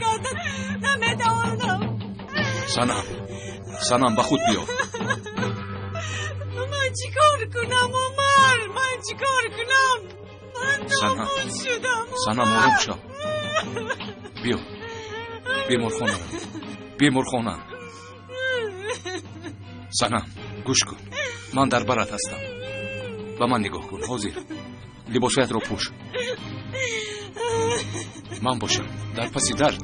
کردن نمیتوانم. سنم به خود بیا. من چیکار کنم عمر؟ من چیکار کنم؟ من نابود شدم. سنم آروم شو. بیا بیمار خانه. سنم گوش کن، من در برات هستم. به من نگاه کن. حاضر لباسایت رو پوش. من باشم در پس در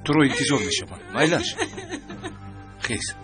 تو رو انتظار میشم. میلش خیز.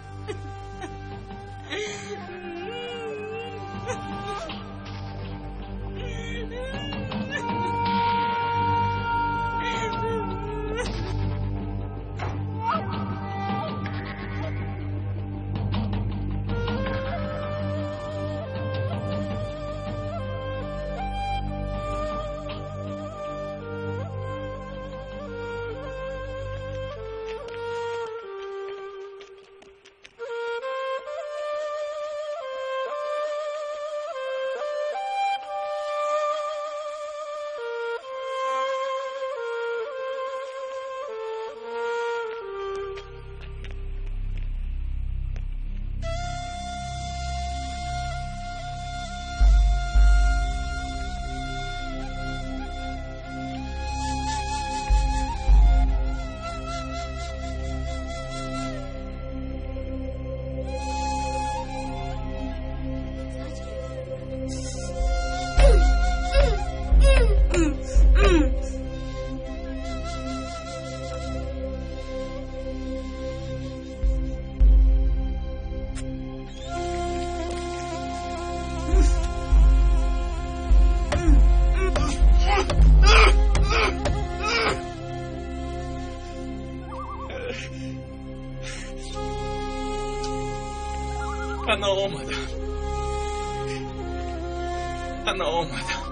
انا آمدم.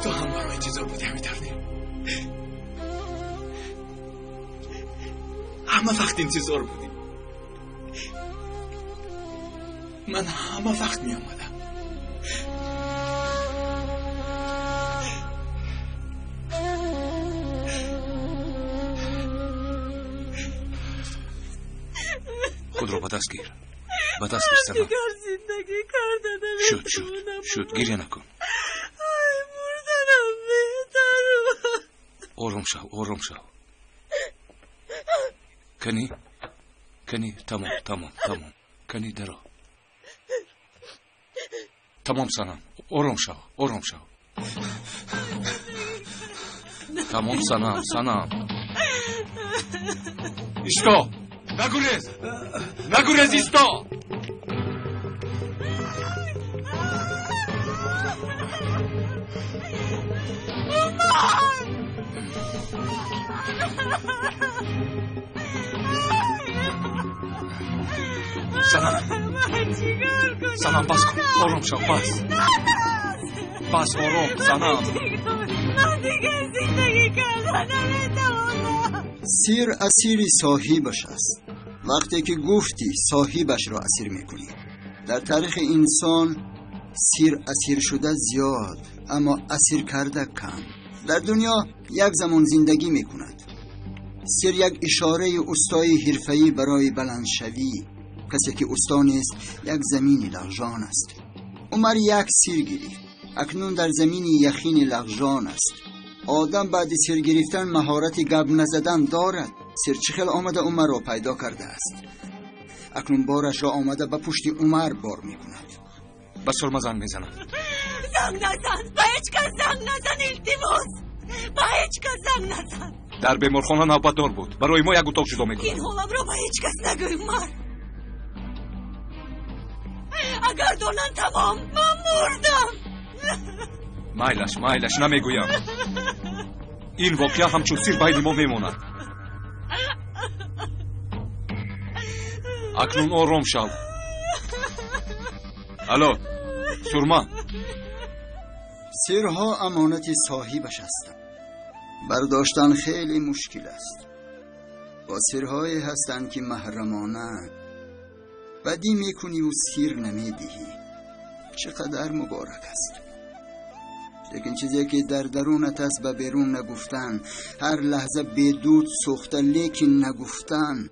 تو هم برای انتظار بودی همیترنی. همه وقت انتظار بودی. من همه وقت می آمدم. خود رو به دست گیر. به دست گیر سنم. دیگر زندگی کردن شد گریه نکن. مردنم بهتر. آروم شو. کنی تمام. کنی درو. تمام سنم. آروم شو. تمام سنم. ایستا. نگریز ایستا. سنم بس کن. آروم شو. بس آروم سنم. من دیگه زندگی کردن نمیتوانم. سیر اسیری صاحبش است. وقتی که گفتی صاحبش را اسیر میکنی. در تاریخ انسان سیر اسیر شده زیاد، اما اسیر کرده کم. در دنیا یک زمان زندگی میکند. سیر یک اشاره استای حرفه‌ای برای بلندشوی. کسی که استا نیست یک زمین لغژان است. عمر یک سیر گرفت. اکنون در زمین یخین لغژان است. آدم بعد سیر گرفتن مهارت گب نزدن دارد. سیر چخل آمده عمر را پیدا کرده است. اکنون بارش را آمده به پشت عمر بار می کند. به سرما زنگ میزنم. زنگ نزن. به هیچ کس زنگ نزن. التماس به هیچ کس زنگ نزن. در بیمارخانه نوبتدار بود. برای ما یک اتاق جدا میکنم. این حالم را به هیچ کس نگوی عمر. اگر دونن تمام من مردم. مایلش نمیگویم. این واقعه همچون سیر بین ما میموند. اکنون آرام شو. الو سرما. سیرها امانت صاحبش هستند. برداشتن خیلی مشکل است. با سیرهایی هستند که محرمانه بدی میکنی و سیر نمیدهی. چقدر مبارک است. لیکن چیزی که در درونت است و بیرون نگفتن، هر لحظه بدود سوخته لیکن نگفتن،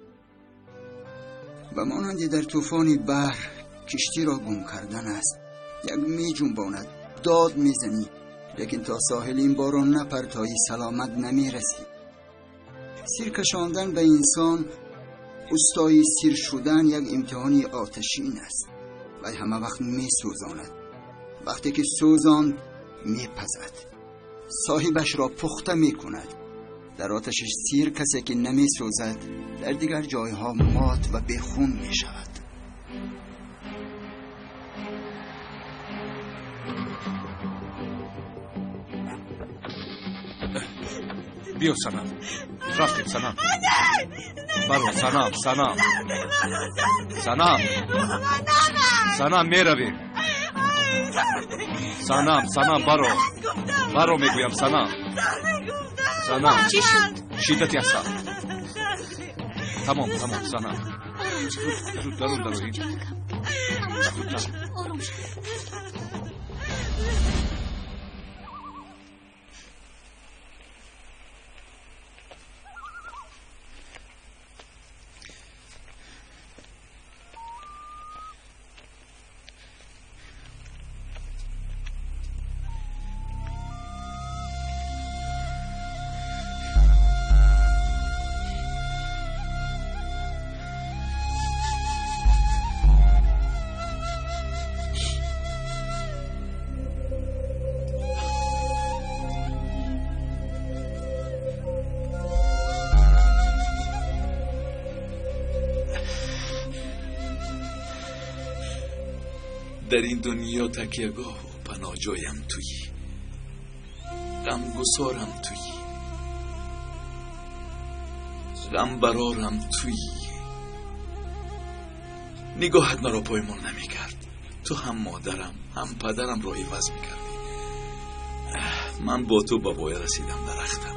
و مانند در طوفان بحر کشتی را گم کردن است. یک می جنباند، داد میزنی، لیکن تا ساحل این باران نپرتایی سلامت نمی رسی. سیر کشاندن به انسان، استای سیر شدن یک امتحانی آتشین است و همه وقت می سوزاند. وقتی که سوزاند می پزد، صاحبش را پخته می کند. در آتشش سیر کسی که نمی سوزد در دیگر جایها مات و بیخون می شود. بیا سنم، رفتیم سنم. برو سنم، سنم سنم سنم میرویم. سنم سنم برو میگویم سنم. سنم چی شد؟ شیدتی هستم. تمام سنم. زود درون اینجا. آروم شد. در این دنیا تکیهگاه و پناهجایم تویی، غمگسارم تویی، غم برارم تویی. نگاهت مرا پایمال نمی کرد. تو هم مادرم هم پدرم را عوض می کردی. من با تو به بوی رسیدم درختم.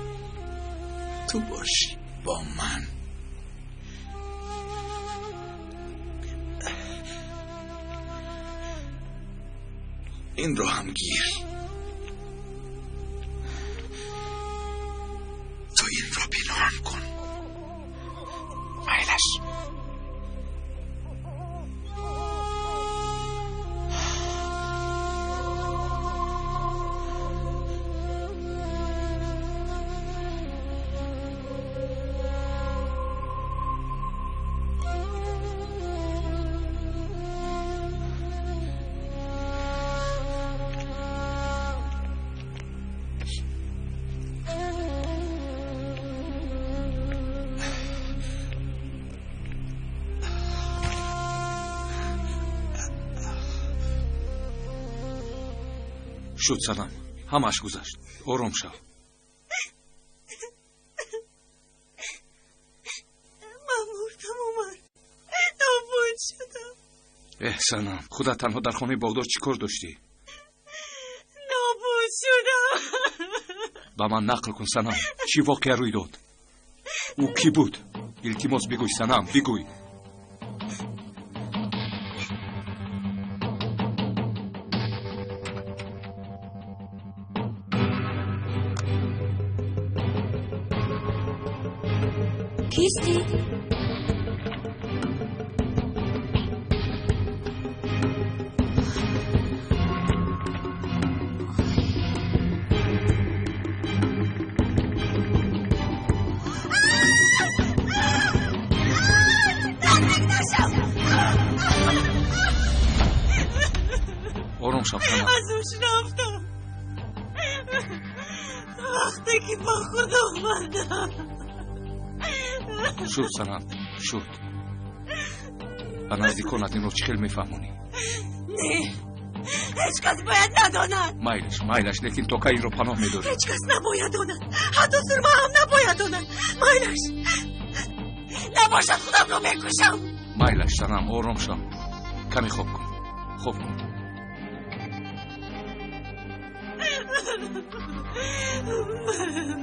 تو باشی با من. این را هم گیر. تو این را پنهان کن. میلش. شد سنم، همش گذشت. آروم شو. من مردم عمر، نابود شدم. سنم، خودت تنها در خانه بغداد چی کار داشتی؟ نابود شدم. با من نقل کن سنم، چی واقعه روی داد؟ او کی بود؟ التماس بگوی سنم، بگوی. کیستی؟ آروم شو سنم. از روش رفتم. وقتی که با خود اومدم. شد سنم، شد. به نزدیکانت این رو چی خیلی میفهمونی؟ نه، هیچ کس باید نداند. میلش لیکن تو که این رو پناه میداری. هیچ کس نباید داند، حتی سرما هم نباید داند. میلش نباشد خودم رو بکشم. میلش سنم، آروم شو. کمی خوب کن. خوب کن.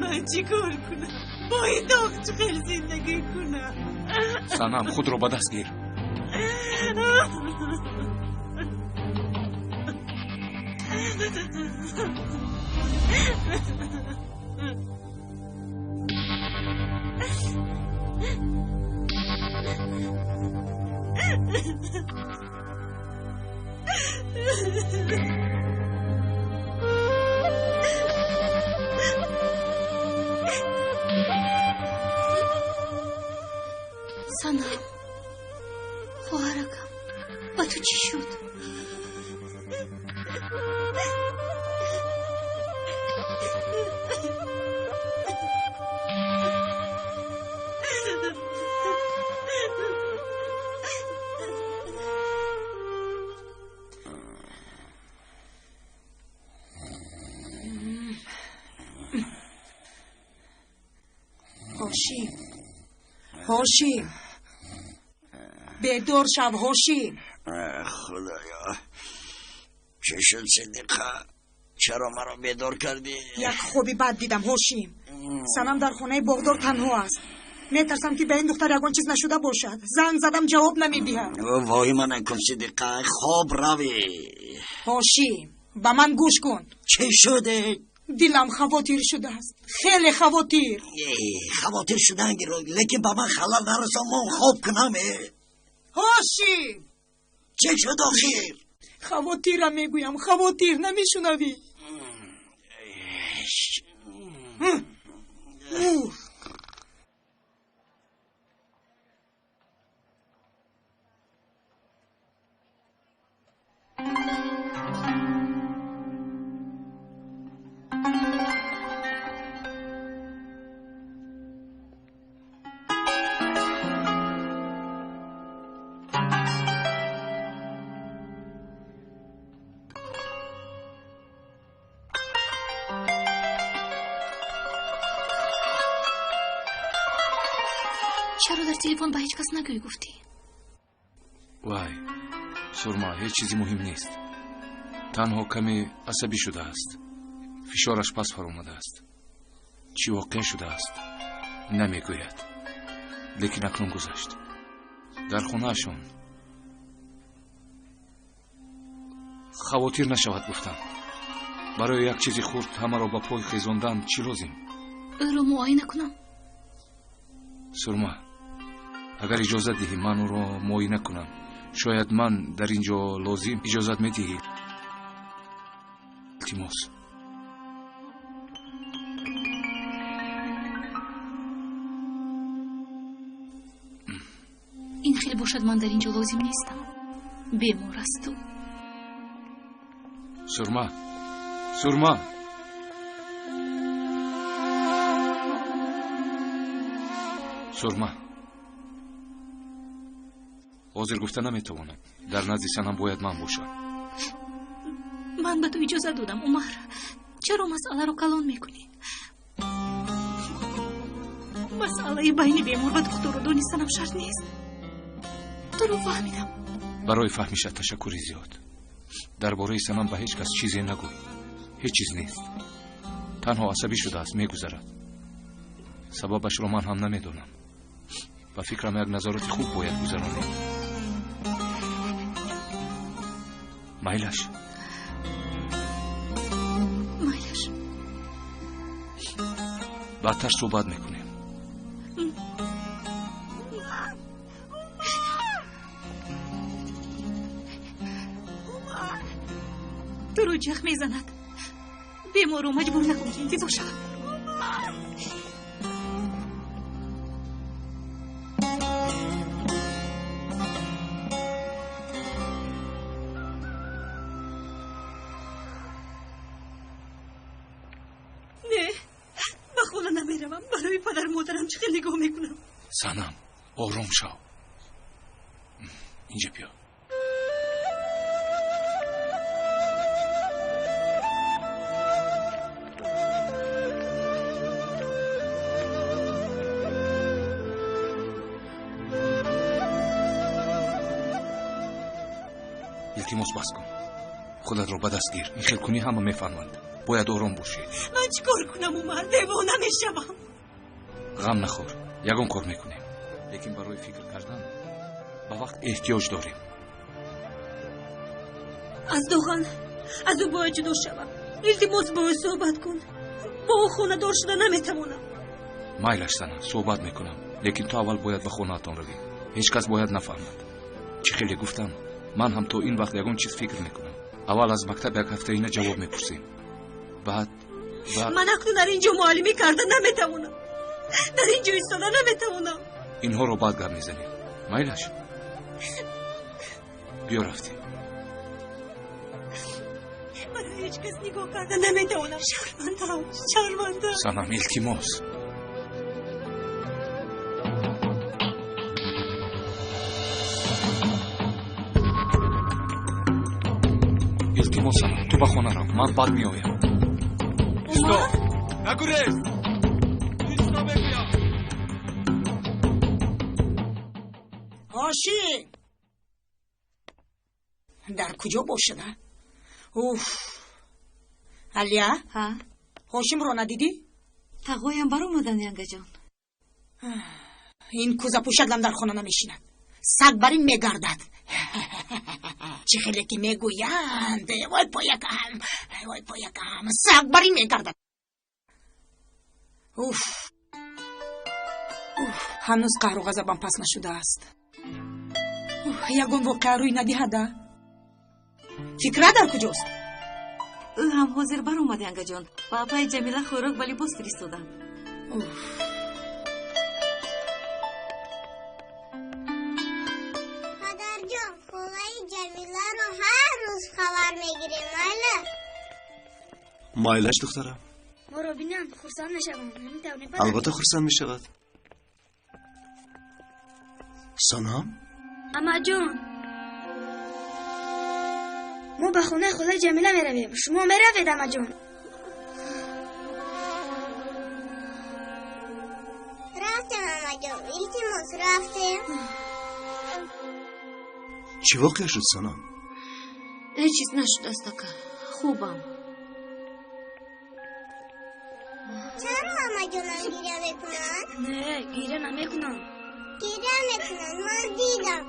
من چی کار کنم؟ با این داغ چه خیلی زندگی کنم؟ سنم، خود رو به دست گیر. سنم خواهرکم با تو چی شد؟ هاشیم بدور شب هاشیم. خدایا چه شد صدیقه؟ چرا مرا بیدار کردی؟ یک خوبی بد دیدم هاشیم. سنم در خونه بغدار تنها است. میترسم که به این دختر یگان چیز نشده باشد. زنگ زدم جواب نمیدهد. وای من نکن صدیقه، خواب روی. هاشیم به من گوش کن. چه شده؟ دلم خواتیر شده است، خیلی خواتیر. خواتیر شدن گرو، لیکن با من خلال نرسم من خواب کنم. هاشیم چه شد آخیر؟ خواتیرم میگویم، خواتیر نمیشنوی؟ چرا در تلفن با هیچ کس نگویی گفتی؟ وای سرما هیچ چیزی مهم نیست. تنها کمی عصبی شده است. فشارش پس فر اومده است. چی واقع شده است نمیگوید، لیکن اکنون گذشت. در خونهشون خواتیر نشود گفتم. برای یک چیزی خورد همه را با پای خیزاندن چی لازم؟ او را معاینه کنم؟ سرما اگر اجازت دهی من او را معاینه کنم. شاید من در اینجا لازم اجازت میدهی؟ التماس. این خیلی باشد من در اینجا لازم نیستم. بیمار است تو. سرما سرما سرما حاضر گفته نمیتوانم. در نزد سنم باید من باشم. من به تو اجازه دادم عمر. چرا مسئله رو کلان میکنی؟ مسئله بین بیمار و دکتر رو دانستنم شرط نیست. تو رو فهمیدم. برای فهمیشت تشکری زیاد. درباره سنم به هیچ کس چیزی نگوی. هیچ چیز نیست. تنها عصبی شده است میگذرد. سببش رو من هم نمیدونم. با فکرم یک نظارت خوب باید گذرانیم. مایلش بعدتر صحبت میکنیم. تو رو جخ میزند. بیمار رو مجبور نکن که انتظار شود. برای پدر مادرم چه نگاه میکنم. سنم آروم شو. اینجا بیا. التماس بس کن. خودت رو به دست گیر. این خیل کنی همه میفهمند. باید آروم باشی. من چی کار کنم عمر؟ دیوانه میشم. غم نخور. یگان کار میکنیم. لیکن برای فکر کردن به وقت احتیاج داریم. از دوغان از او باید جدا شوم. التماس با او صحبت کن. با او خونه دار شده نمیتوانم. مایلش سنم صحبت میکنم، لیکن تو اول باید به خونه‌تان روی. هیچ کس باید نفهمد. چی خیلی گفتم، من هم تو این وقت یگون چیز فکر میکنم. اول از مکتب یک هفته اینا جواب میپرسیم. بعد من اکنون در اینجا معلمی کرده نمیتوانم. در اینجا ایستاده نمیتوانم. اینها رو بعد گپ میزنیم. مایلش بیا رفتیم. برای هیچ کس نگاه کرده نمیتوانم. شرمنده. سنم التماس. التماس سنم تو به خونه رو، من بعد میآیم. استو نگوریز ایستا بگویم. هاشیم در کجا باشده؟ اوف علیا ها؟ هاشم رو ندیدی؟ تقویم بر اومدن ینگه جان. این کوزه پوشدلم در خانه نمیشیند. سگ بر این میگردد. چه خیلی که میگویند وای پایکم سگ بر این میگردد. اوف هنوز قهر و غضبم پس نشده است. یگون واقعا روی ندیهده. فکره در کجاست؟ او هم حاضر بر اومد ینگه جان. بابای جمیله خوراک ولی باز فرستادن. پدر جان خونه‌ی جمیله رو هر روز خبر میگیریم مایله. مایلش دخترم ما رو بینم خرسان نشوم. نمیتونی پدر. البته خرسند میشود. سنم اما جان ما به خونه خدای جمیله میرویم. شما میروید اما جان. رفتم اما جان. التماس رفتم. چی واقع شد سنم؟ هیچ چیز نشد است که خوبم. چرا اما جانم گیره میکنن؟ نه گیره نمیکنن. گیره میکنن من دیدم.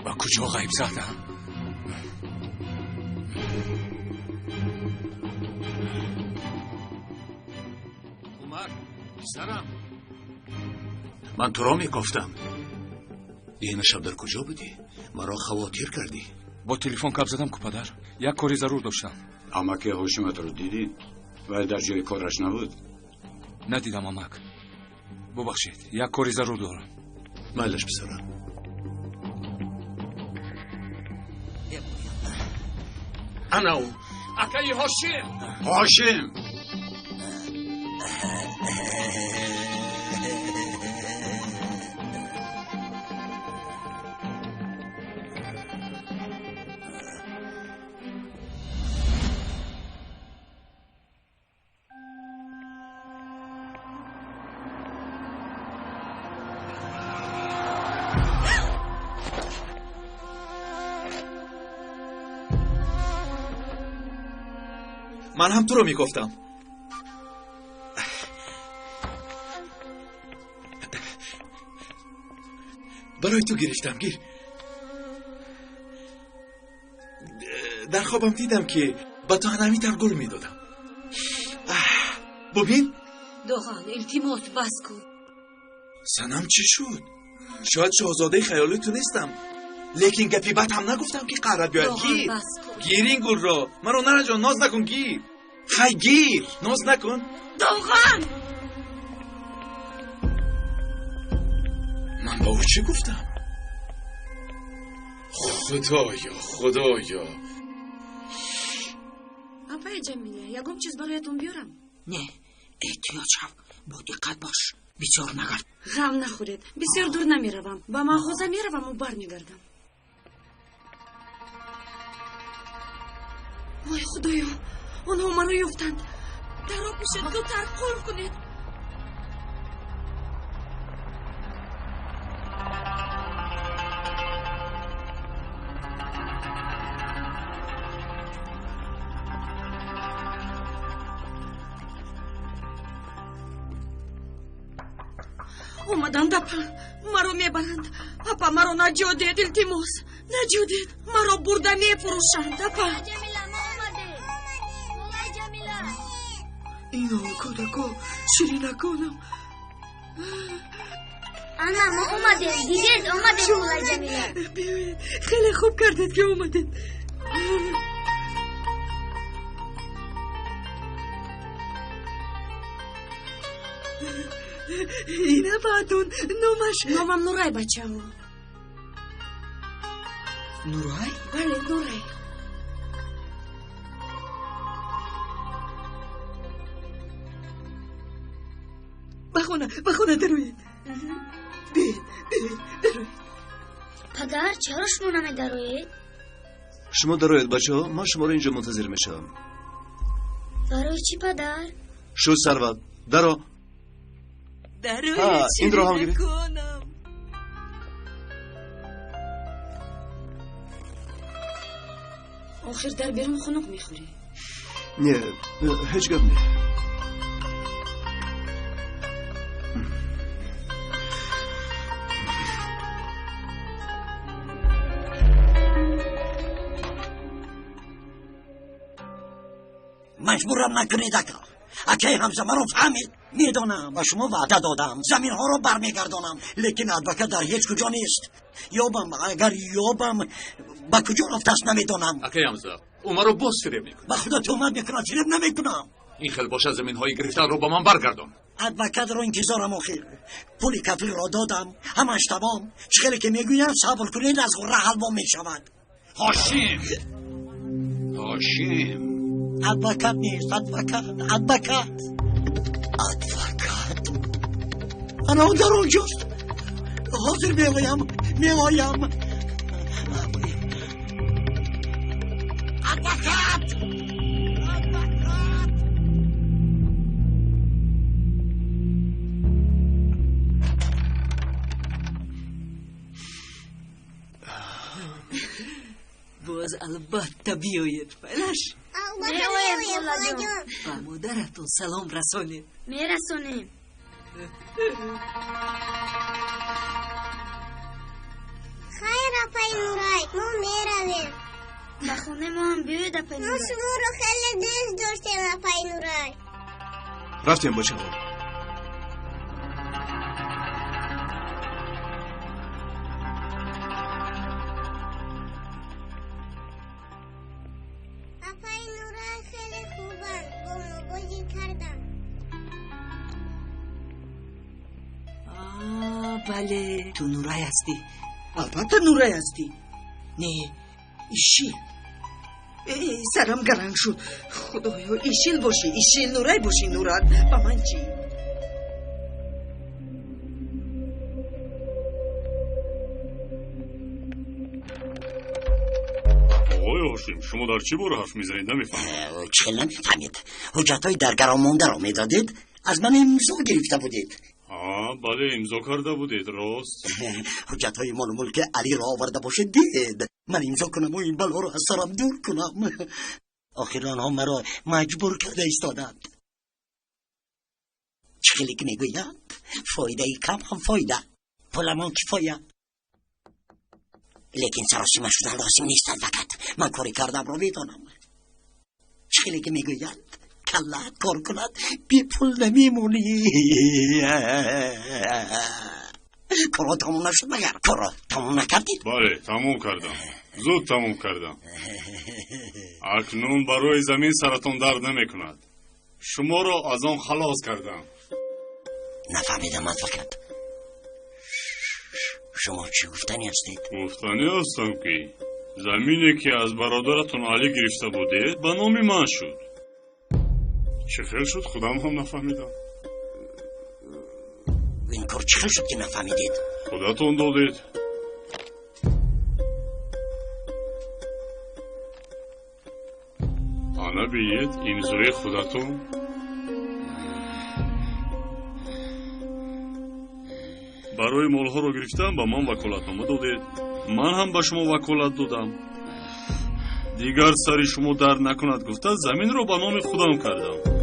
با کجا غیب زدم؟ عمر سنم من تو را میگفتم. این شب در کجا بودی؟ مرا خواطر کردی. با تلفن گپ زدم که پدر یک کاری ضرور داشتم. اما که هاشمت رو دیدی ولی در جای کارش نبود. ندیدم امک. ببخشید یک کاری ضرور دارم. مالش بسرم. انا او اکای هاشم. هاشم من هم تو رو میگفتم. برای تو گرفتم. گیر. در خوابم دیدم که با تو هنمیتر گل میدادم. ببین داغان التماس بس کن. سنم چی شد؟ شاید شاهزاده خیالی تو نیستم، لیکن گپی بد هم نگفتم که قرارت بیاد. گیر گیر این گل را. مرا نره جان ناز نکن. گیر خی گیر ناز نکن. داغان من با او چی گفتم؟ خدایا آپای جمیله یکم چیز برایتون بیارم. نه احتیاط شو. با دقت باش. بسیار نگرد. غم نخورید. بسیار دور نمیروم. با ماخوذه میروم و برمیگردم. وای خدایا آنها منو یافتند. در آب میشه زودتر قلب کنید. اومدن دپن مرا میبرند. پاپا مرا نجادید التماس. نجادید مرا برده میفروشند. پاپا جمیلا ما اومده. مولای جمیلا. اینو کودکو شیری نکنم. انا ما اومده. دیدید اومده مولای جمیلا. خیلی خوب کردید که اومدید. اینه باتون نومش. نومم نورای بچه ها. نورای؟ بله نورای. بخونه دروید. دروید. پدر چرا شما نمیدروید؟ شما دروید بچه ها، من شما رو اینجا منتظر میشم. دروی چی پدر؟ شو سروت درو. این رو هم گیری. آخر در بیرون خنک میخوری. نه هیچ گپ نه. مجبورم نکنید اکی همزمان رو فهمید. میدونم و شما وعده دادم زمین ها رو برمیگردانم، لیکن ادوکه در هیچ کجا نیست. یابم اگر یابم با کجا رفته است نمیدونم. اکی همزا اوما رو باز فریب میکنم. با خدا تومت میکنم فریب نمیکنم. این خیلی باشه زمین های گرفتار رو با من برگردان. ادوکه رو انتظارم آخر. پولی کفیل را دادم همش تمام. چخیلی که میگویم صبر کنید از غره حلوا میشود. هاشیم ادوکت نیست. ادوکت انا در اونجاست. حاضر میوایم. ادوکت باز البته بیایید فلش. میوایم مولا جان. با مادرتون سلام رسانید. میرسونیم. خیر اپای نورای ما میرویم. با خونه ما هم بیاید اپای نورای. ما شما رو خیلی دوست داشتیم اپای نورای. رفتیم بچه ها. اپای نورای خیلی خوبن. با ما بازی کردن. بله تو نورای هستی. البته نورای هستی. نه ایشی سرم گرنگ شد. خدایا ایشیل باشی. ایشیل نورای باشی. نورات با من چی؟ آقای هاشم شما در چی باره حرف میزنید نمیفهمم. چه نمیفهمید؟ حجتهای درگرام مونده رو میدادید. از من امضا گرفته بودید. بله امضا کرده بودید راست. حجتهای مال ملک علی را آورده باشه دید من امضا کنم و این بلا رو از سرم دور کنم. آخر آنها مرا مجبور کرده ایستادند. چه خیلی که میگویند فایده کم هم فایده پولمان کفایه. لیکن سراسیمه شدن لازم نیست فقط من کاری کردم رو میدانم. چه خیلی که میگویند کلت کار کند بی پول نمیمونی. کارا تموم نشد مگر؟ کارا تموم نکردید؟ بله تموم کردم. زود تموم کردم. اکنون برای زمین سرتون درد نمی کند. شما را از آن خلاص کردم. نفهمیدم فقط. شما چی گفتنی هستید؟ گفتنی هستم که زمینی که از برادرتون علی گرفته بودید به نام من شد. چه خیل شد خودم هم نفهمیدم. این کار چه خیل شد که نفهمیدید؟ خودتون دادید. انا بیید امضای خودتون. برای مالها رو گرفتم با من وکالتنامه دادید. من هم به شما وکالت دادم. دیگر سری شما در نکند گفته زمین رو به نام خودم کردم.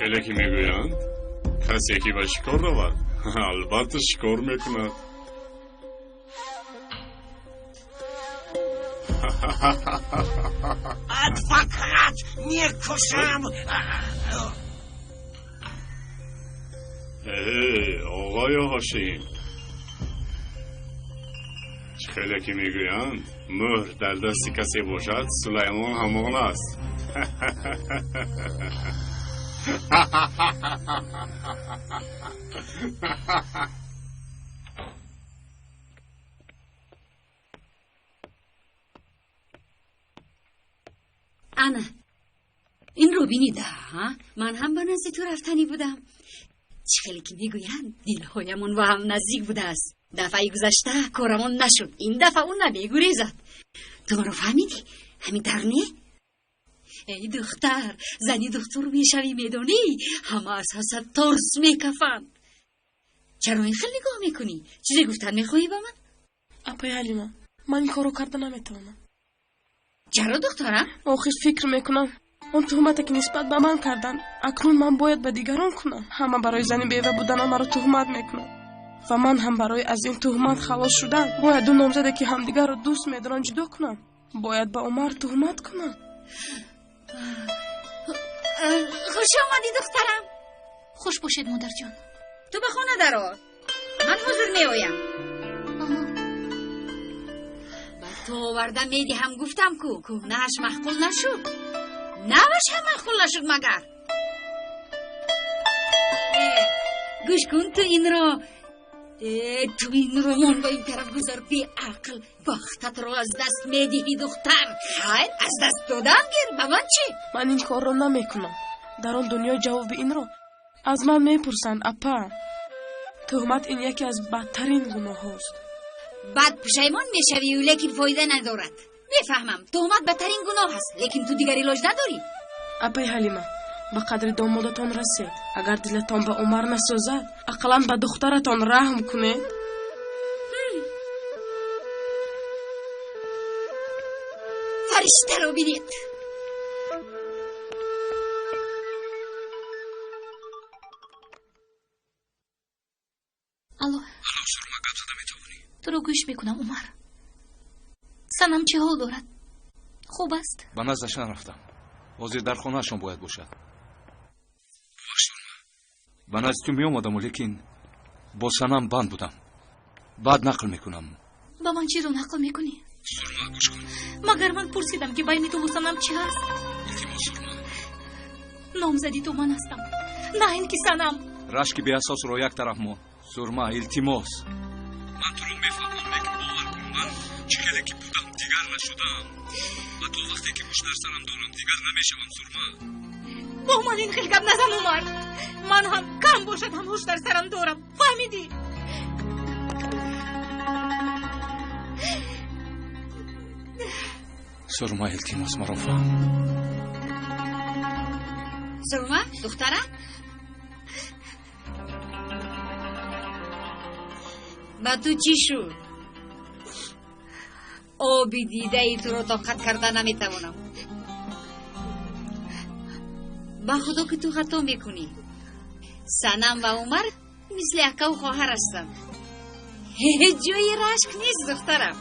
خیلی که میگویند کسی که به شکار رود البته شکار میکند. فقط میکشم. آقای هاشم، خیلی که میگویند مهر در دست کسی باشد سلیمان همان است. انا این رو بینیده ها؟ من هم به نزد تو رفتنی بودم. چه خیلی که میگویند دلهایمون و هم نزدیک بوده است. دفعه گذشته کارمون نشد، این دفعه اون نمیگریزد. تو منو فهمیدی؟ همین درنی؟ ای دختر، زنی دکتر میشوی میدونی همه از حسد ترس میکفن. چرا این خیلی نگاه میکنی؟ چیزی گفتن میخوایی با من؟ اپای حلیمه، من این کارو کرده نمیتونم. چرا دخترم؟ آخر فکر میکنم اون تهمتی که نسبت به من کردن اکنون من باید به دیگران کنم. همه برای زنی بیوه بودن مرا تهمت میکنن و من هم برای از این تهمت خلاص شدن باید دو نامزده که همدیگر رو دوست میدارن جدا کنم. باید به عمر تهمت کنم. خوش آمدی دخترم. خوش باشید مادر جان. تو به خونه درآ، من حضور میایم. تو آوردم میدی هم گفتم کو نهش مخقول نشد، نوش هم مخقول نشد مگر. گوش کن تو این رو من با این طرف گذار. بی عقل وقتت رو از دست میدهی دختر. خیر از دست دادم گیر به من چی؟ من این کار رو نمیکنم. در آن دنیا جواب این رو از من میپرسند. اپا تهمت این یکی از بدترین گناه هاست. بعد پشیمان میشوی لیکن فایده ندارد. میفهمم تهمت بدترین گناه هست لیکن تو دیگر علاج نداری. اپای حلیمه به قدر دامادتان رسید. اگر دلتان به عمر نسوزد اقلا به دخترتان رحم کنید. فرشته رو بینید. الو سرما گپ زده میتوانی؟ تو رو گوش میکنم عمر. سنم چه حال دارد؟ خوب است؟ به نزدش نرفتم. حاضر در خونهشون باید باشد. به نزد تو می اومدم لیکن با سنم بند بودم. بعد نقل میکنم. با من چی رو نقل میکنی؟ سرما گوش کن. مگر من پرسیدم که بین تو و سنم چی هست؟ نامزدی تو من هستم، نه این که سنم. رشک بی اساس رو یک طرف ما. سرما التماس. من تو رو میفهمم لیکن باور کن من چه خیلی که بودم دیگر نشدم و تو وقتی که مشتر سرم دارم دیگر نمیشوم. سرما با من این خیلی گپ نزن عمر. من هم کم باشد هم هوش در سرم دارم، فهمیدی؟ سرما التماس مرا فهم. سرما دختره با تو چی شد؟ آبی دیده ای تو رو طاقت کرده نمیتوانم. با خدا که تو خطا میکنی. سنم و عمر مثل اکا و خواهر هستن. هیچ جای رشک نیست دخترم.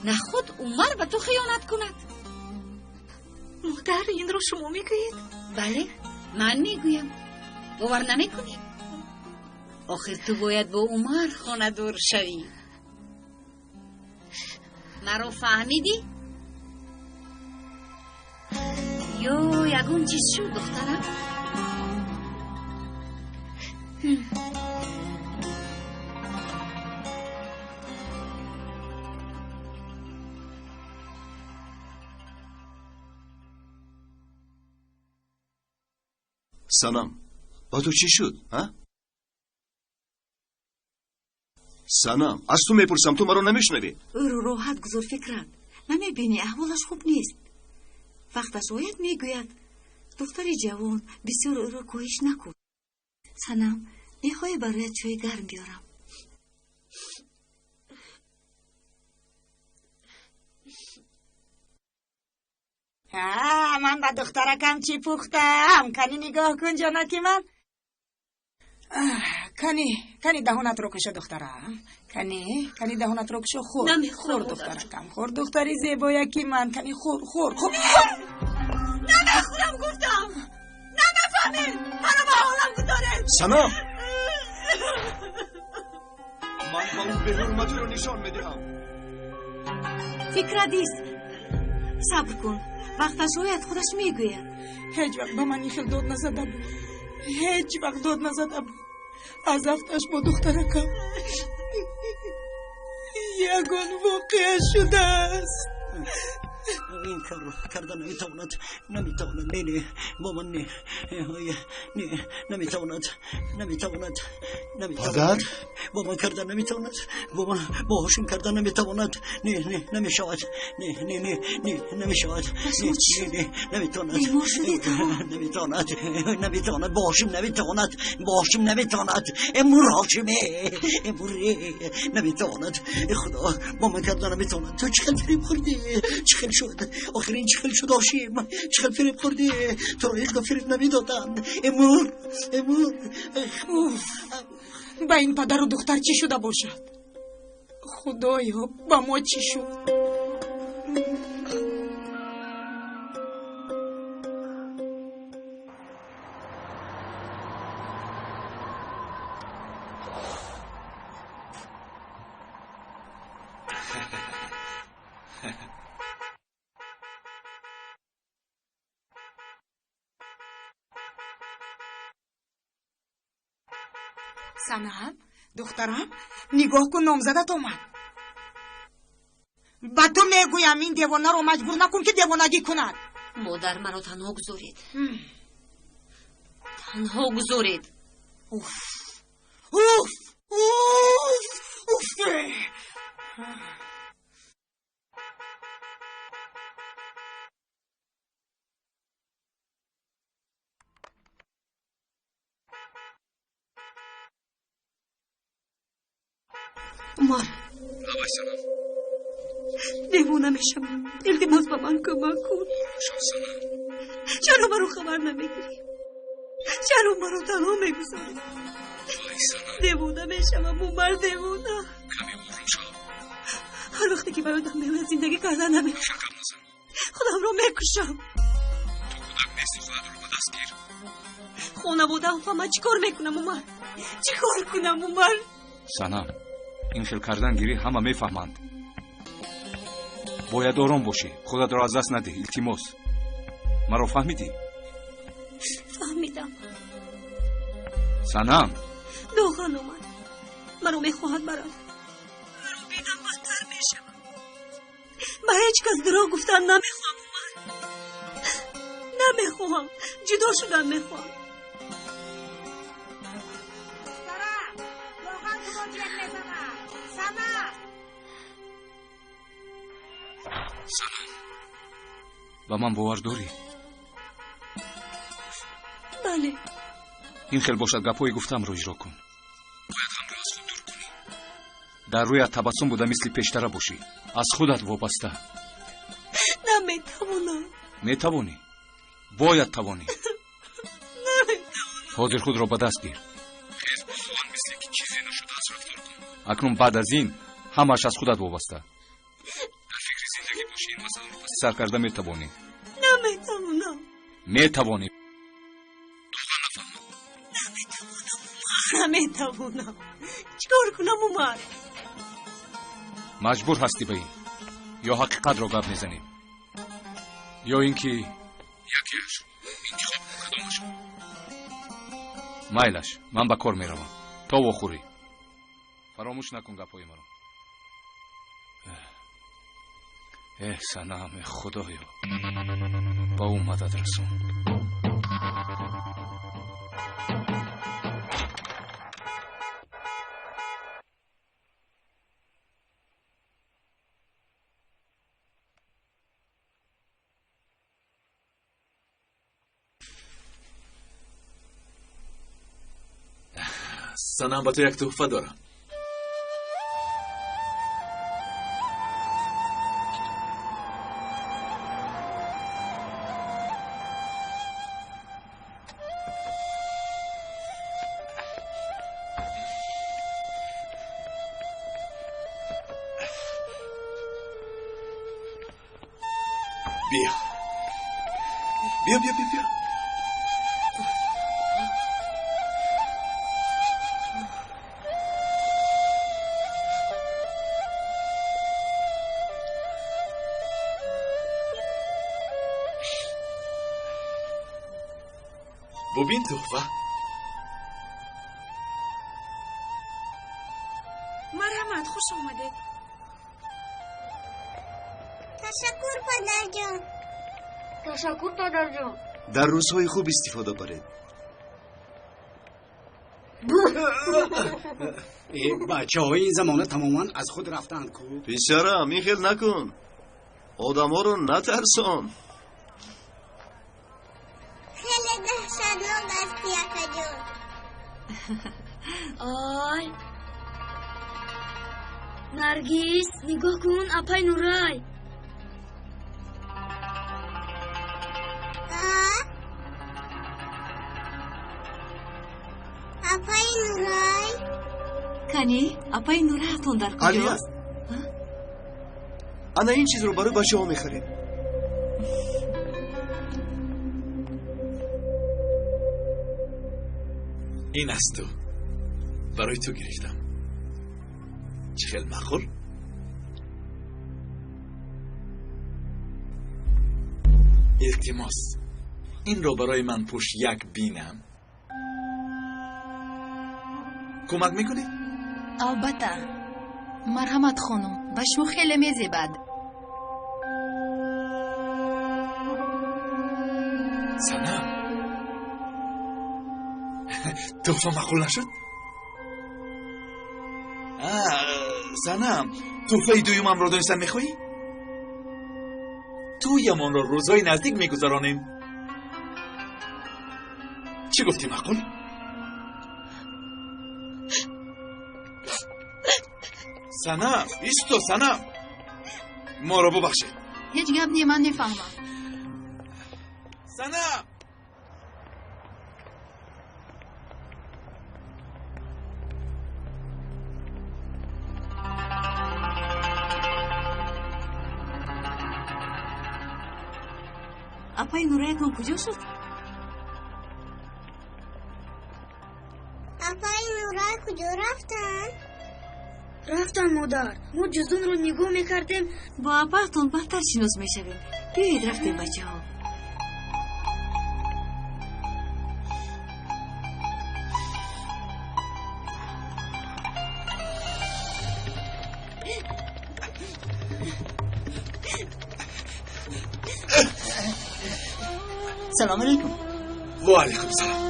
نه خود عمر به تو خیانت کند. مادر این رو شما میگویید؟ بله من میگویم. باور نمیکنی؟ آخر تو باید با عمر خانه دور شوی. مرا فهمیدی؟ یا یکون چیز شد دخترم؟ سنم با تو چی شد؟ ها؟ سنم از تو میپرسم، تو مرا نمیشنوی. او رو راحت گذار فکرت. نمیبینی احوالش خوب نیست. وقتش آید میگوید دختری جوان بسیار او را کوهش نکن. سنم میخوای برای چای گرم بیارم؟ من با دخترکم چی پختم. کنی نگاه کن جانکی من. کنی دهونت رو کشو دخترم. کنی دهونت رو کشو. خور دخترکم. خور دختری زیبایکی من. کنی خور خب نمیخورم گفتم. نمیفهمی منو با حالم گذاره. سنا من با اون بهرمتی رو نشان میدهم. فکر دیست. صبر کن وقتش رویت خودش میگوید. هیچ وقت با من این خیل داد نزده بود. هیچ وقت داد نزده بود. از افتش با دخترکم یگان واقع شده است. این کار رو کردن نمیتواند نه با من نه نمیتواند مادر با من کردن نمیتواند با من باهاشون کردن نمیتواند نه نمیشود نه نمیشود نه نمیتواند باهاشون نمیتواند امور حاکمه نمیتواند خدا با من کردن نمیتواند. تو چقدر فریب خوردی چقدر شد آخرین چخل شد آشیم چخل فریب خوردی تو رو هیچگاه فریب نمیدادم امور با این پدر و دختر چی شده باشد؟ خدایا با ما چی شد؟ سنم دخترم نگاه کن نامزدت اومد. با تو میگویم این دیوانه رو مجبور نکن که دیوانگی کند. مادر مرا تنها گذارید. اوف عمر دیوانه میشم. التماس با من کمک کن. چرا مرا خبر نمیگیری؟ چرا مرا تنها میگذاری؟ دیوانه میشم عمر دیوانه. هر وقتی که برادم میاد زندگی کردن نمیخوام. خودم رو میکشم. تو کودک نیستی خودت رو به دست گیر. خونه بودم فهمه چیکار میکنم عمر؟ چیکار کنم عمر؟ سنم این خیل کردن گیری همه میفهمند. باید آرام باشی. خودت را از دست نده. التماس مرا فهمیدی؟ فهمیدم. سنم داغن اومد. منو میخواهد برد. مرا بیدم بدتر میشم. با هیچ کس درا گفتن نمیخوام عمر. نمیخوام. جدا شدن میخوام. سنم و من باور داری؟ بله. این خیل باشد گپایی گفتم رو اجرا کن. باید هم را از خود دور کنی. در رویت تبسم بوده مثل پیشتره باشی. از خودت وابسته. نمیتوانم. میتوانی. باید توانی. نمیتوانم. حاضر خود را به دست گیر. خیز با خوان مثل که چیزی نشده از رفتار کن. اکنون بعد از این همش از خودت وابسته. در فکر زندگی باشی. این مسئله رو پس سر کرده میتوانی. نمیتوانم. میتوانی. نمیتوانم. چیکار کنم عمر؟ مجبور هستی به این. یا حقیقت را گپ میزنی یا اینکه یکیش انتخاب کدامش. مایلش من به کار میروم. تا بخوری فراموش نکن گپای مرا. سنم خدایا با او مدد رسون. سنم با تو یک تحفه دارم. بیا بیا بیا بیا بیا ببین تحفه. مرحمت، خوش آمده. تشکر پدر جان. تشکر پدر جان. در روزهای خوب استفاده برید. بچه های این زمانه تماما از خود رفتند کو. بیچاره میخیل نکن، آدم ها رو نترسان. خیلی دهشتناک است یکا جان. آی نرگیس، نگاه کن اپای نورای. اپای نورای کنی اپای نورایتون در کجاست؟ انا این چیز رو برای بچه ها میخریم. این از تو، برای تو گرفتم. چه خیلی مخور. التماس این رو برای من پشت یک بینم. کمک میکنی؟ البته. مرحمت خانم، به شما خیلی میزیبد. سنم تحفه مقبول نشد؟ سنم تحفه دویمم رو دانستن میخوایی؟ تویمان رو روزای نزدیک میگذرانیم. چی گفتی مقبول؟ سنم ایستو سنم، ما رو ببخشید. هیچ گپ نی، من نفهمم. سنم اپای نورایتون کجا شد؟ اپای نورای کجا رفتن؟ رفتن مادر. ما جزون رو نگاه میکردیم. با اپاتون بهتر شناس میشویم. بیایید رفتیم بچه ها. سلام علیکم. و علیکم سلام.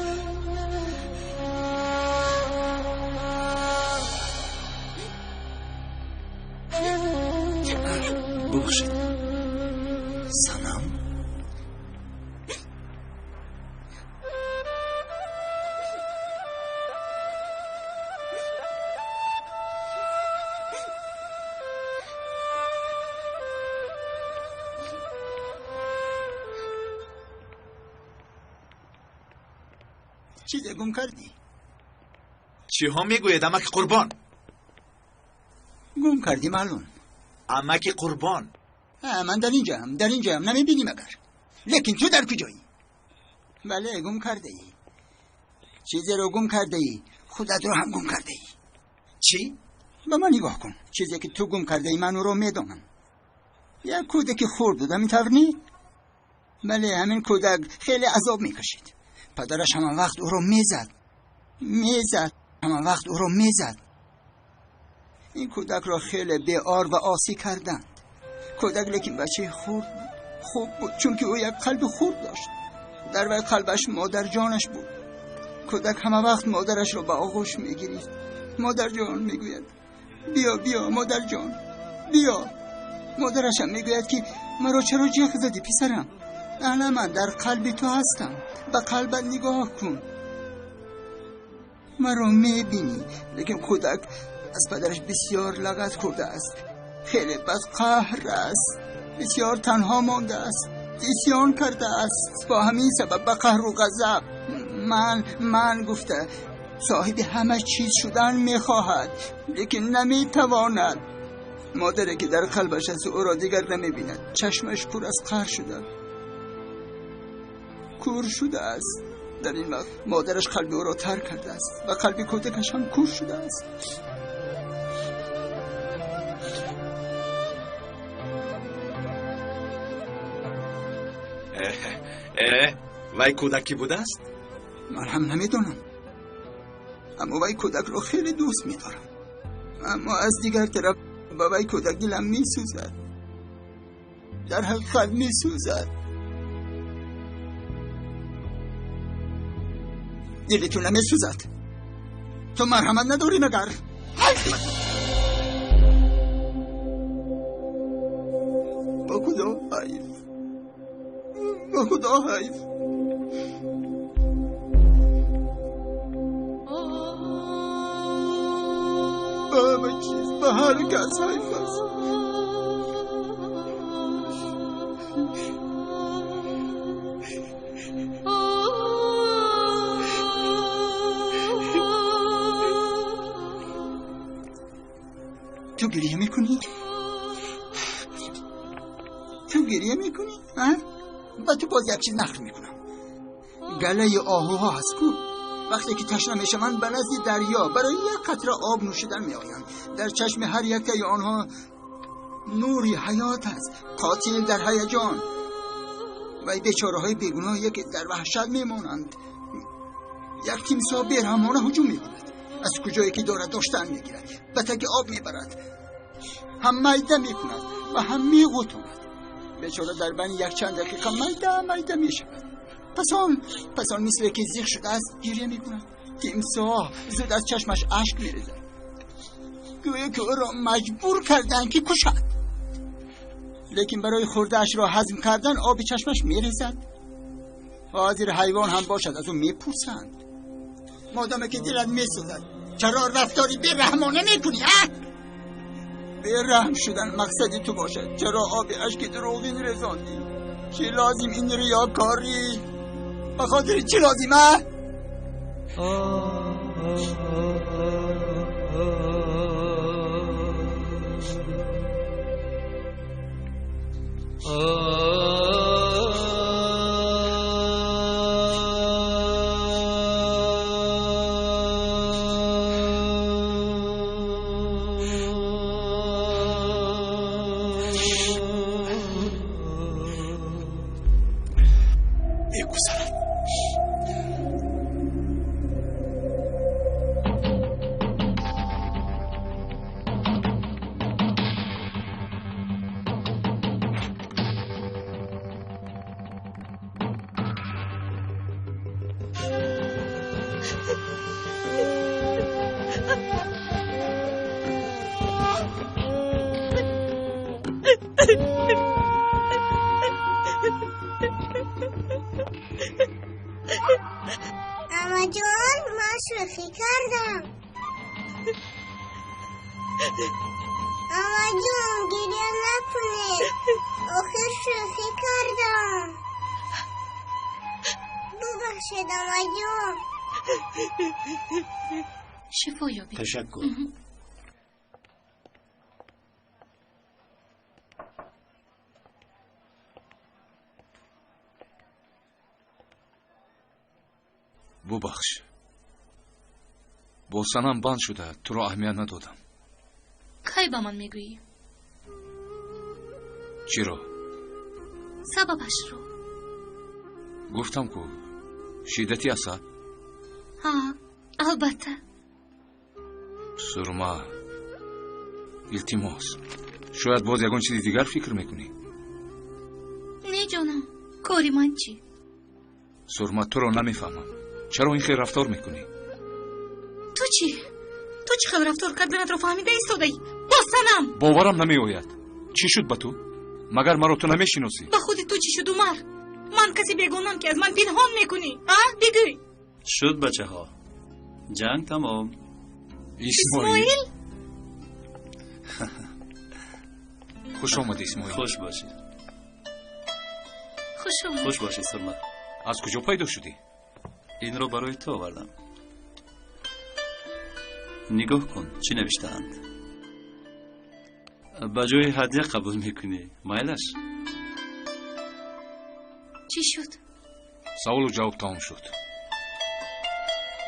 ببخشید. سلام. چیز گم کردی؟ چی ها میگوید امک قربان؟ گم کردی معلوم. امک قربان. من در اینجا هم نمیبینی مگر. لیکن تو در کجایی؟ بله گم کرده ای. چیزی رو گم کرده ای، خودت رو هم گم کرده ای. چی؟ به من نگاه کن. چیزی که تو گم کرده ای من او رو میدونم. یک کودک خورد بودم میتونی؟ بله همین کودک خیلی عذاب میکشید. پدرش همان وقت او رو میزد. این کودک را خیلی بیار و آسی کردند. کودک لیکن بچه خوب بود چون که او یک قلب خورد داشت. در واقع قلبش مادر جانش بود. کودک همه وقت مادرش را به آغوش میگیرید. مادر جان میگوید بیا مادر جان بیا. مادرش هم میگوید که مرا چرا جیغ زدی پسرم؟ نه من در قلب تو هستم. به قلبت نگاه کن. مرا میبینی. لیکن کودک از پدرش بسیار لغت کرده است. خیلی بدقهر است. بسیار تنها مانده است. عصیان کرده است. با همین سبب به قهر و غضب من گفته صاحب همه چیز شدن میخواهد لیکن نمیتواند. مادری که در قلبش از او را دیگر نمیبیند. چشمش پر از قهر شده، کور شده است. در این وقت مادرش قلب او را ترک کرده است و قلب کودکش هم کور شده است. وای کودک کی بوده است؟ من هم نمیدونم، اما وای کودک را خیلی دوست میدارم. اما از دیگر طرف با وای کودک دلم میسوزد، در حقیقت میسوزد. دلتون نمیسوزد؟ تو مرحمت نداری مگر؟ با خدا حیف، با خدا حیف. با همه چیز، با هر کس حیف است. تو گریه میکنی؟ تو گریه میکنی؟ با تو باز یک چیز نقل میکنم. گله آهوها هست کو؟ وقتی که تشنه میشوند به نزد دریا برای یک قطره آب نوشیدن میآیند. در چشم هر یکی آنها نوری حیات است، قاتل در هیجان. و بیچاره های بیگناه یکی در وحشت میمانند. یک تیمسار بیرحمانه هجوم میکند، از کجایی که دارد داشتن میگیرد، به تک آب میبرد، هم میده میکند و هم میغوتاند. بیچاره در بین یک چند دقیقه میده میشود. پس آن مثل که زیغ شده است گریه میکند. تیمسار زود از چشمش اشک میریزد، گویا که او را مجبور کردن که کشد. لیکن برای خوردهش را هضم کردن آب چشمش میریزد. حاضر حیوان هم باشد از او میپرسند مادام که دلت میسوزد چرا رفتاری بیرحمانه میکنی؟ بیرحم شدن مقصد تو باشد، چرا آب اشک دروغین رزاندی؟ چی لازم این ریاکاری؟ بخاطر چی لازمه؟ اما جان من شوخی کردم. اما جان گریه نکنه، آخر شوخی کردم. ببخشید اما جان. شفا یابی. تشکر. ببخش، با سنم بند شده تو را اهمیت ندادم. کی با من میگویی؟ چرا؟ سببش رو گفتم که شدتی است. ها البته. سرما التماس، شاید باز یگان چیزی دیگر فکر میکنی. نه جانم، کاری من چی؟ سرما تو را نمیفهمم، چرا این خیر رفتار میکنی؟ تو چی؟ تو چی خیر رفتار کردنت رو فهمیده ایستاده ای؟ باستنم باورم نمیآید. چی شد با تو؟ مگر مرا تو نمیشناسی؟ با خودی تو چی شد عمر؟ من کسی بیگانم که از من پنهان میکنی؟ بگوی. شد بچه ها، جنگ تمام. اسماعیل خوش آمدی اسماعیل. خوش باشی. خوش آمدی. خوش باشی سرما. از کجا پیدا شدی؟ این رو برای تو آوردم. نگاه کن چی نوشتند. به جای هدیه قبول میکنی مایلش؟ چی شد؟ سوال و جواب تمام شد.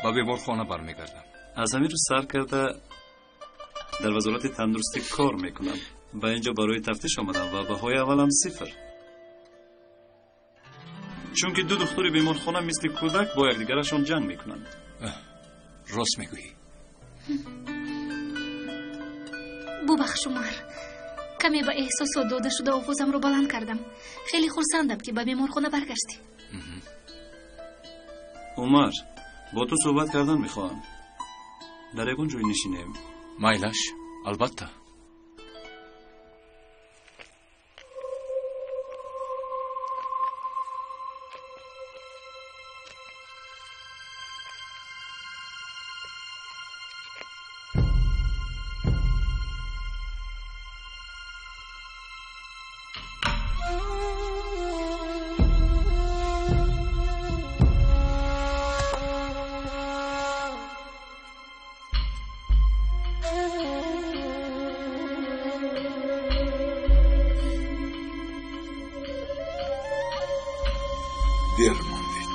با بیمارخانه برمیگردم. از همین رو سر کرده در وزارت تندرستی کار میکنم. به اینجا برای تفتیش آمدم و بهای اولم 0. چون که 2 دختر بیمارخانه مثل کودک با یکدیگرشان جنگ میکنند. راست میگویی. ببخش عمر، کمی با احساسات داده شده آوازم رو بلند کردم. خیلی خرسندم که به بیمارخانه برگشتی. عمر، با تو صحبت کردن میخواهم. در یکون جوی نشینیم. مایلش البته. دیر ماندید.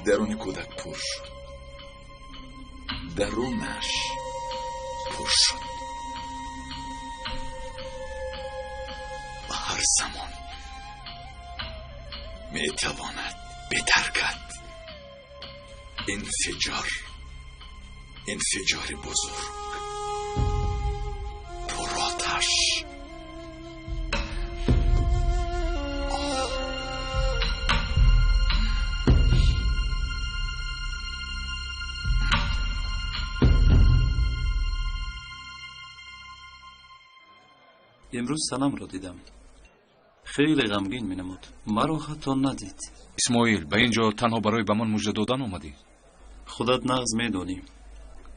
درون کودک پر شد. درونش پر شد. و هر زمان میتواند بترکد. انفجار بزرگ، پرآتش. امروز سلام را دیدم. خیلی غمگین می نمود. مرا حتی ندید. اسماعیل، به اینجا تنها برای به من مژده دادن آمدی؟ خودت نغز می دانی.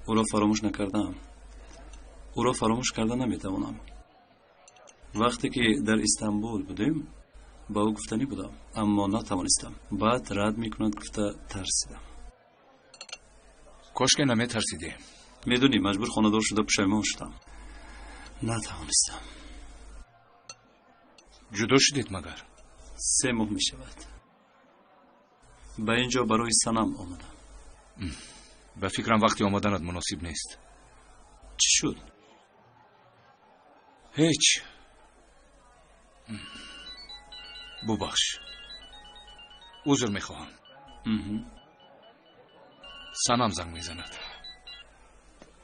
او را فراموش نکردم. او را فراموش کردن نمی توانم. وقتی که در استانبول بودیم با او گفتنی بودم اما نتوانستم. بعد رد می کند گفته ترسیدم. کاش که نمی ترسیدی. می دونی مجبور خانه‌دار شده پشیمان شدم. نتوانستم. جدا شدید مگر؟ 3 ماه می شود. به اینجا برای سنم آمدم. به فکرم وقتی آمدنت مناسب نیست. چی شد؟ هیچ. ببخش. عذر میخواهم. سنم زنگ میزند.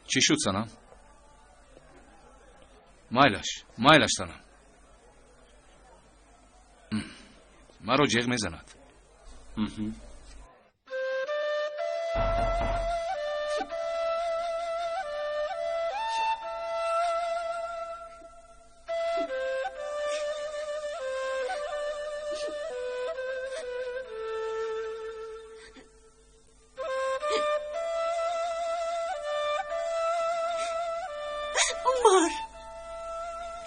چی شد سنم؟ مایلش سنم. مرا جیغ میزند.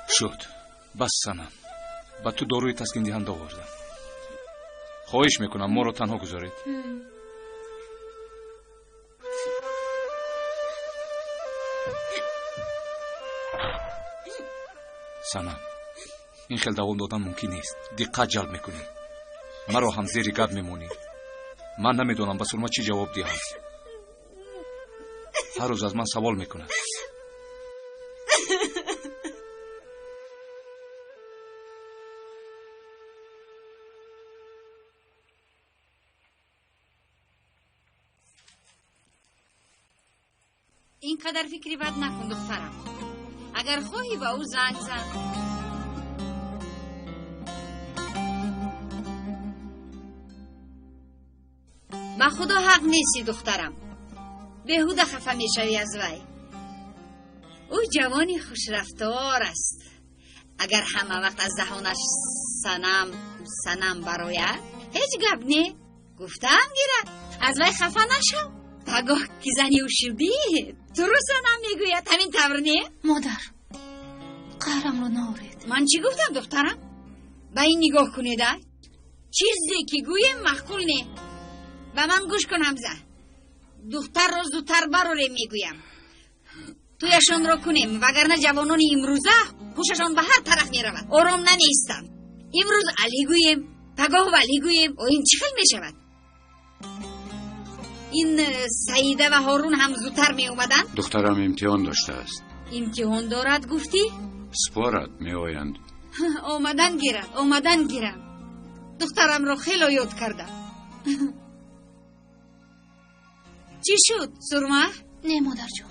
شد. بس سنم. با تو داروی تسکین دهنده آوردم. خواهش میکنم ما رو تنها گذارید. سنم، این خیلی دوام دادن ممکن نیست. دقت جلب میکنی. مرا هم زیر گرد میمونی. من نمیدونم به سلما چی جواب دهم. هر روز از من سوال میکنه. اینقدر فکری بد نکن دخترم. اگر خواهی با او زنگ زن. با خدا حق نیستی دخترم. بهوده خفه میشوی از وی. او جوانی خوش رفتار است. اگر همه وقت از دهانش سنم براید هیچ گپ نی. گفتم گیره از وی خفه نشو. پگاه که زنی او شدی تو رو سنم میگوید همین طور نی؟ مادر قهرم رو نارید. من چی گفتم دخترم؟ به این نگاه کنیده چیزی که گویم محکول نی. به من گوش کن حمزه. دختر رو زودتر براره میگویم. تویشان را کنیم وگرنه جوانان امروزه هوششان به هر طرف میرود آرام نمیستند. امروز علی گوییم پگاه ولی گوییم و این چی خیلی میشود؟ این سعیده و هارون هم زودتر می اومدن؟ دخترم امتحان داشته است. امتحان دارد گفتی؟ سپارت می آیند. آمدن گیرم دخترم رو خیلی یاد کردم. چی شد سرمه؟ نه مادر جون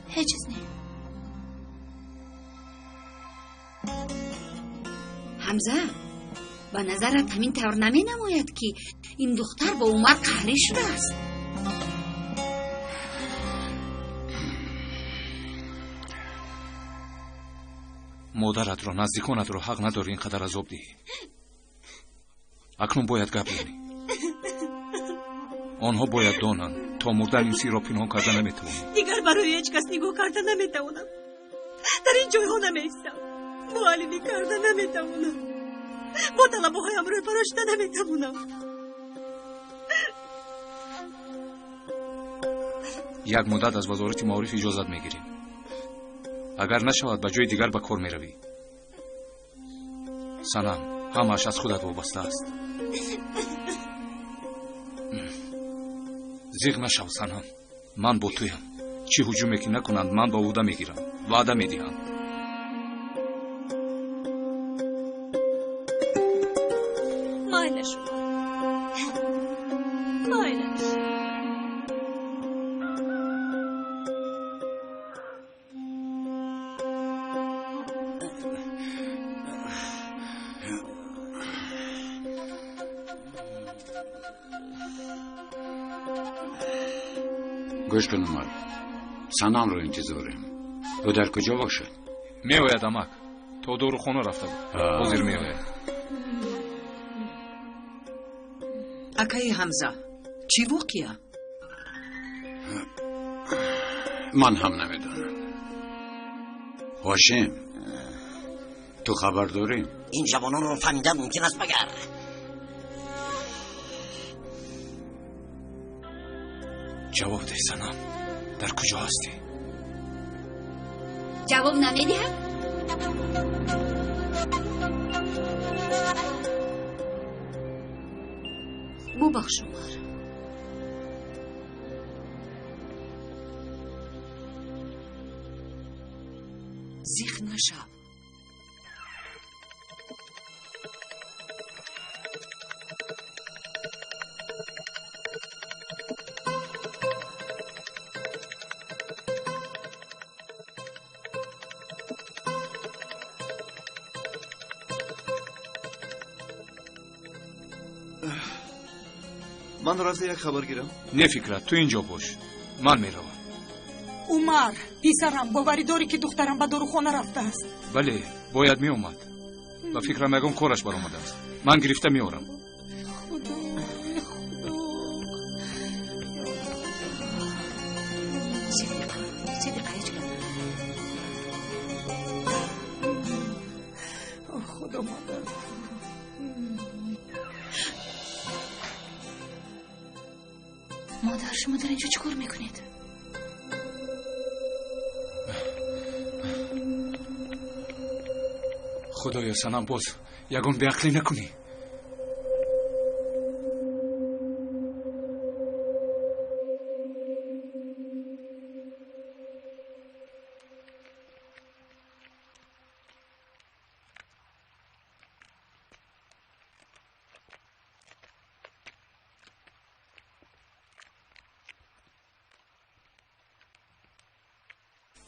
هیچ چیز نه. حمزه به نظرت همین طور نمی نماید که این دختر با عمر قهری شده است؟ مادرت را نزدیکانت را حق نداری اینقدر عذاب دهی. اکنون باید گپ زنی. آنها باید دانند تا مردن این سیر را پنهان کردن نمیتوانی. دیگر برای هیچ کس نگاه کردن نمیتوانم. در این جایها نمیستم. معلمی کردن نمیتوانم. با طلبه هایم روی پراشته نمیتوانم. یک مدت از وزارت معارف اجازت میگیریم. اگر نشود به جای دیگر به کار میروی. سنم همش از خودت وابسته است. زیغ نشو سنم. من با تویم. چی هجومی که نکنند من با وعده میگیرم. وعده میدهم. مایلش گوش کن عمر. سنم رو انتظاریم. او در کجا باشد؟ می آید امک. تا دور خونه رفته بود. حاضر می آید. اکای حمزه چی واقعیه؟ من هم نمیدانم. هاشم تو خبر داری؟ این جوانان رو فهمیدن ممکن است مگر؟ جواب ده سنم. در کجا هستی؟ جواب نمیدهم؟ ببخش عمر. زیخ نشو. من راسته یک خبر گیرم. نه فکرت تو اینجا باش. من میروم. عمر پسرم باوری داری که دخترم به داروخانه رفته است؟ بله باید می اومد. و فکرم یکم کارش برآمده است. من گرفته میارم. خدا مادر. مادر شما در اینجا چیکار میکنید؟ خدایا سنم باز یگان به عقلی نکنی.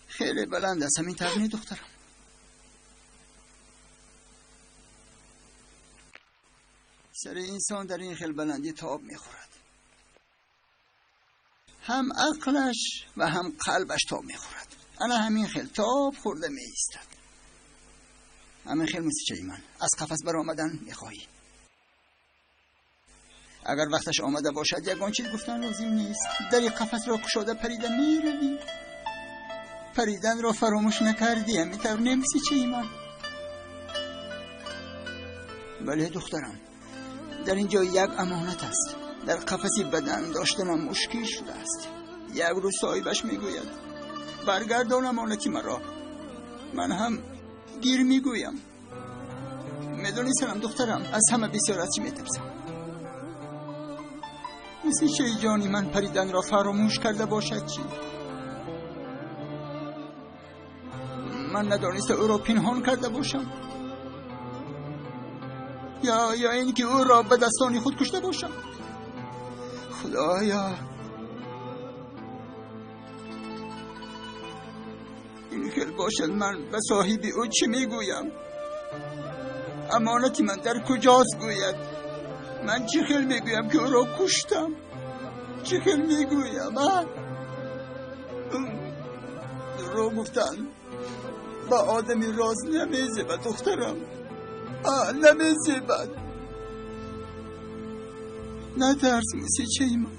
خیلی بلند است همین تغنی دخترم. سر انسان در این خیلی بلندی تاب میخورد. هم عقلش و هم قلبش تاب میخورد. انا همین خیلی تاب خورده میایستد. همین خیلی مثل چه من از قفس بر آمدن میخواهی. اگر وقتش آمده باشد یگان چیز گفتن لازم نیست. دری قفس را کشاده پریدن میروی. پریدن را فراموش نکردی. همین طور نمیسی چه من. بله دخترم در اینجا یک امانت است. در قفسی بدن داشتنم مشکل شده است. یک روز صاحبش میگوید برگردان امانتی مرا. من هم دیر میگویم. میدونی سلام دخترم، از همه بسیار از چی میترسم. مثل چه جانی من پریدن را فراموش کرده باشد چی؟ من ندانسته او را پنهان کرده باشم، یا اینکه او را به دستانی خود کشته باشم. خدایا، این خیل باشد من به صاحب او چی میگویم؟ امانتی من در کجاست گوید؟ من چه خیل میگویم که او را کشتم؟ چه خیل میگویم؟ رو گفتن با آدمی راز نمیزیبد دخترم، نمیزیبد. نترس موسی چه ایمان،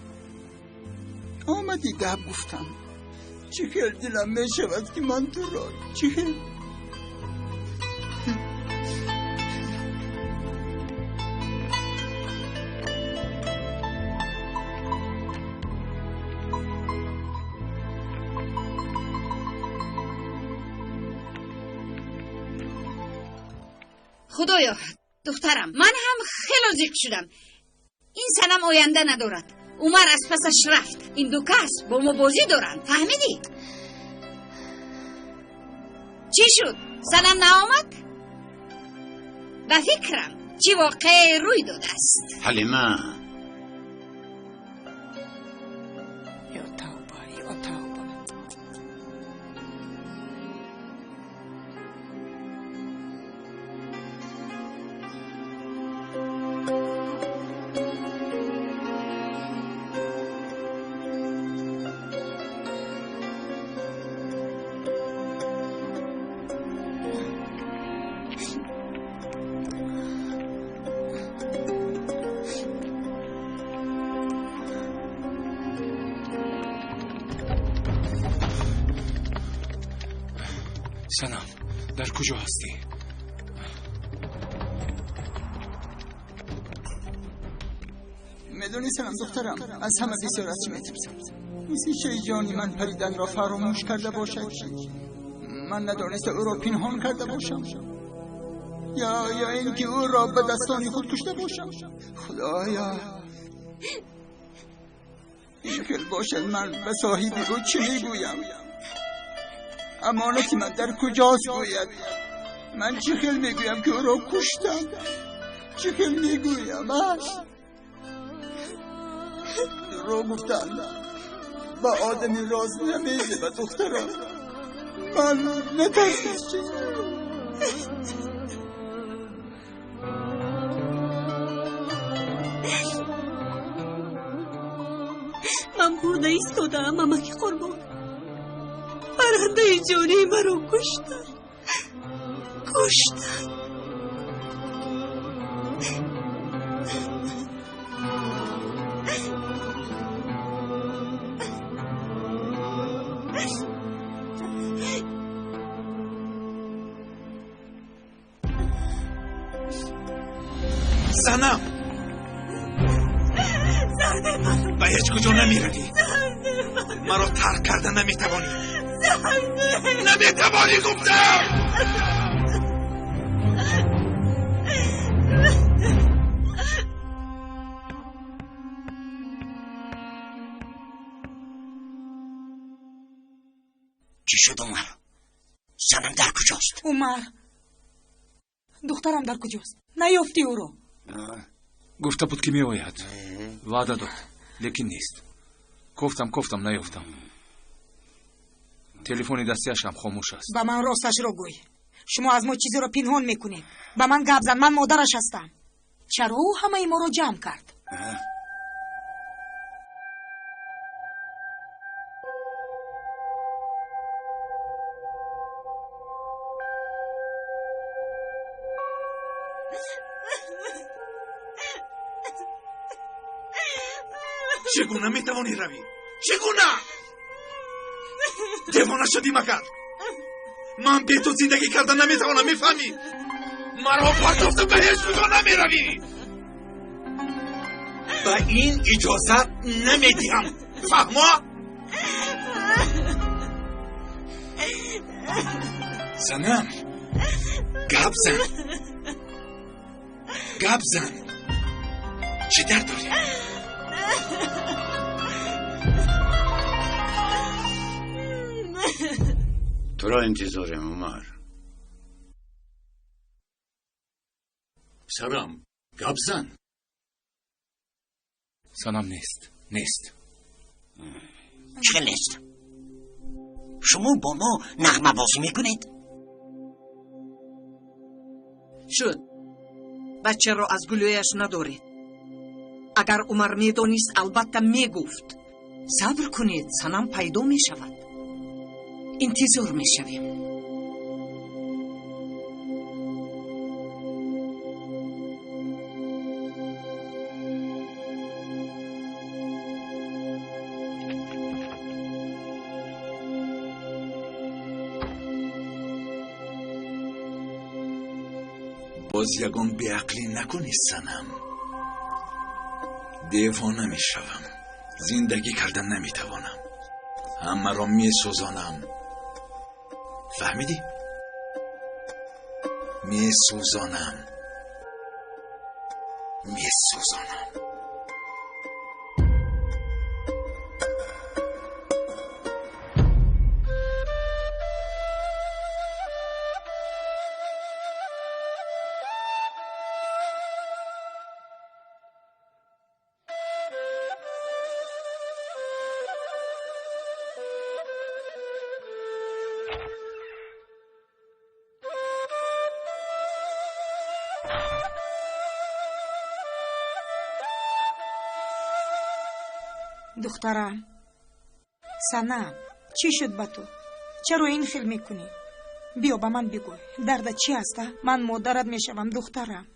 آمدی گپ گفتم. چه خیل دلم میشود که من تو را چه خیل. خدایا دخترم، من هم خیلی زیق شدم. این سنم آینده ندارد. عمر از پسش رفت. این دو کس با ما بازی دارند، فهمیدی؟ چی شد؟ سنم نآمد؟ به فکرم چی واقع روی داده است. حلیمه، یا توبه. سنم، در کجا هستی؟ میدونی سلام دخترم، از همه بسیار از چی میترسم. مثل چه جانی من پریدن را فراموش کرده باشد چی؟ من ندانسته او را پنهان کرده باشم، یا اینکه او را به دستانی خود کشته باشم. خدایا، این خیل باشد من به صاحب او چی میگویم؟ امانتی من در کجاست گوید؟ من چه خیل میگویم که او را کشتم؟ چه خیل میگویم؟ رو گفتن با آدمی راز نمیزیبد دخترم. من نترسیز چی؟ من برده ایستادم امکی قربان. برنده جانی مرا کشتن. زنم، به هیچ کجا نمیروی. مرا ترک کردن نمیتوانی. نمیتوانی گفتم. چی شد عمر؟ سنم در کجاست؟ عمر، دخترم در کجاست؟ نیافتی او رو؟ گفته بود که می آید. وعده داد لیکن نیست. گفتم نیافتم. تلفنی دستیش هم خاموش است. با من راستش رو گوی. شما از ما چیزی رو پنهان میکنید. با من گپ زن، من مادرش هستم. چرا او همه ما رو جمع کرد؟ چگونه میتوانی روی؟ چگونه؟ دیوانه شدی مگر؟ من بی تو زندگی کردن نمیتوانم، میفهمی؟ مرا پرتفته به هیچ کجا نمیروی. به این اجازه نمیدیم، فهما؟ سنم گپ زن چه درد داری؟ تو را انتظارم عمر. سرم گپ زن. سنم نیست. چه نیست؟ شما با ما نغمه بازی میکنید؟ شد بچه را از گلویش ندارید. اگر عمر میدونست البته میگفت. صبر کنید، سنم پیدا میشود. انتظار میشویم. باز یگان بیعقلی نکنی سنم. دیوانه می شوم. زندگی کردن نمی توانم. همه را می سوزانم. فهمیدی؟ می سوزانم. دخترم سنم چی شد با تو؟ چرا این خیل میکنی؟ بیا با من بگوی درد چی هسته؟ من مادرت میشوم دخترم.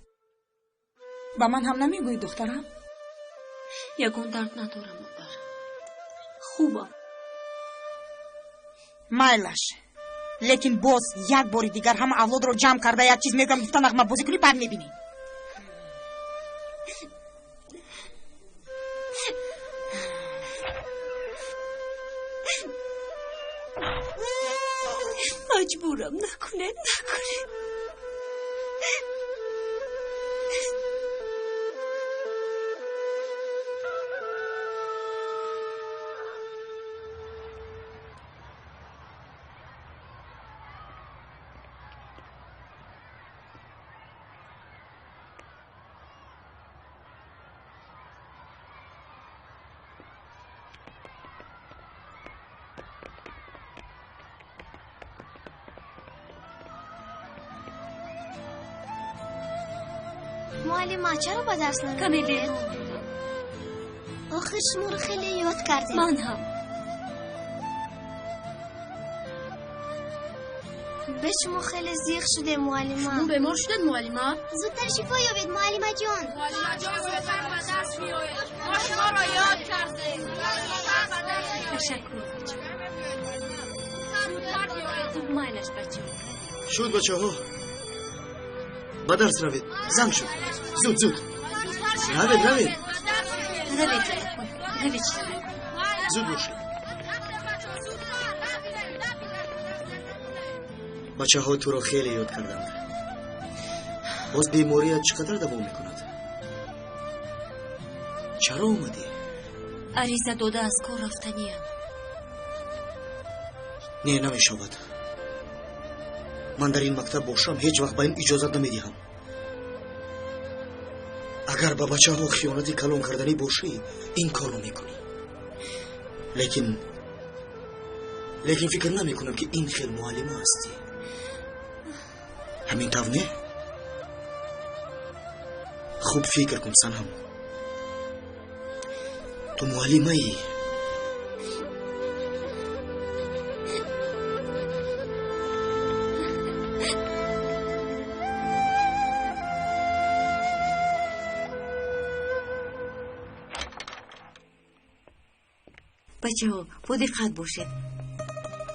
با من هم نمیگوی دخترم؟ یگان درد ندارم مادر، خوبم. مایلش لیکن باز یک باری دیگر هم اولاد رو جمع کرده یک چیز میگم گفتن نغمه بازی کنی بعد میبینی. مجبورم نکنه. معلم چرا با درس نمیده؟ کامیلی آخه شما رو خیلی یاد کردیم. من هم. به شما خیلی زیغ شده معلم. شما بیمار شدید معلم؟ زودتر شفا یابید معلم جان. معلم جان زودتر به درس میآید. ما شما را یاد کردیم. تشکر بچه. مایلش بچه. شد بچه ها با درس روید. زن شد. زود روید. زود باشید. بچه ها تو را خیلی یاد کردند. باز بیماریت چقدر دوام میکند؟ چرا اومدی؟ عریضه داده از کار رفتنیم. نه نمیشود. من در این مکتب باشم هیچ وقت به این اجازت نمیدهم. اگر با بچه ها خیانت کلان کردنی باشی این کارو میکنی. لیکن فکر نمی کنم که این خیل معلمه هستی. همین طور نه؟ خوب فکر کن سنم. تو معلمه ای. بچه ها با دقت باشید.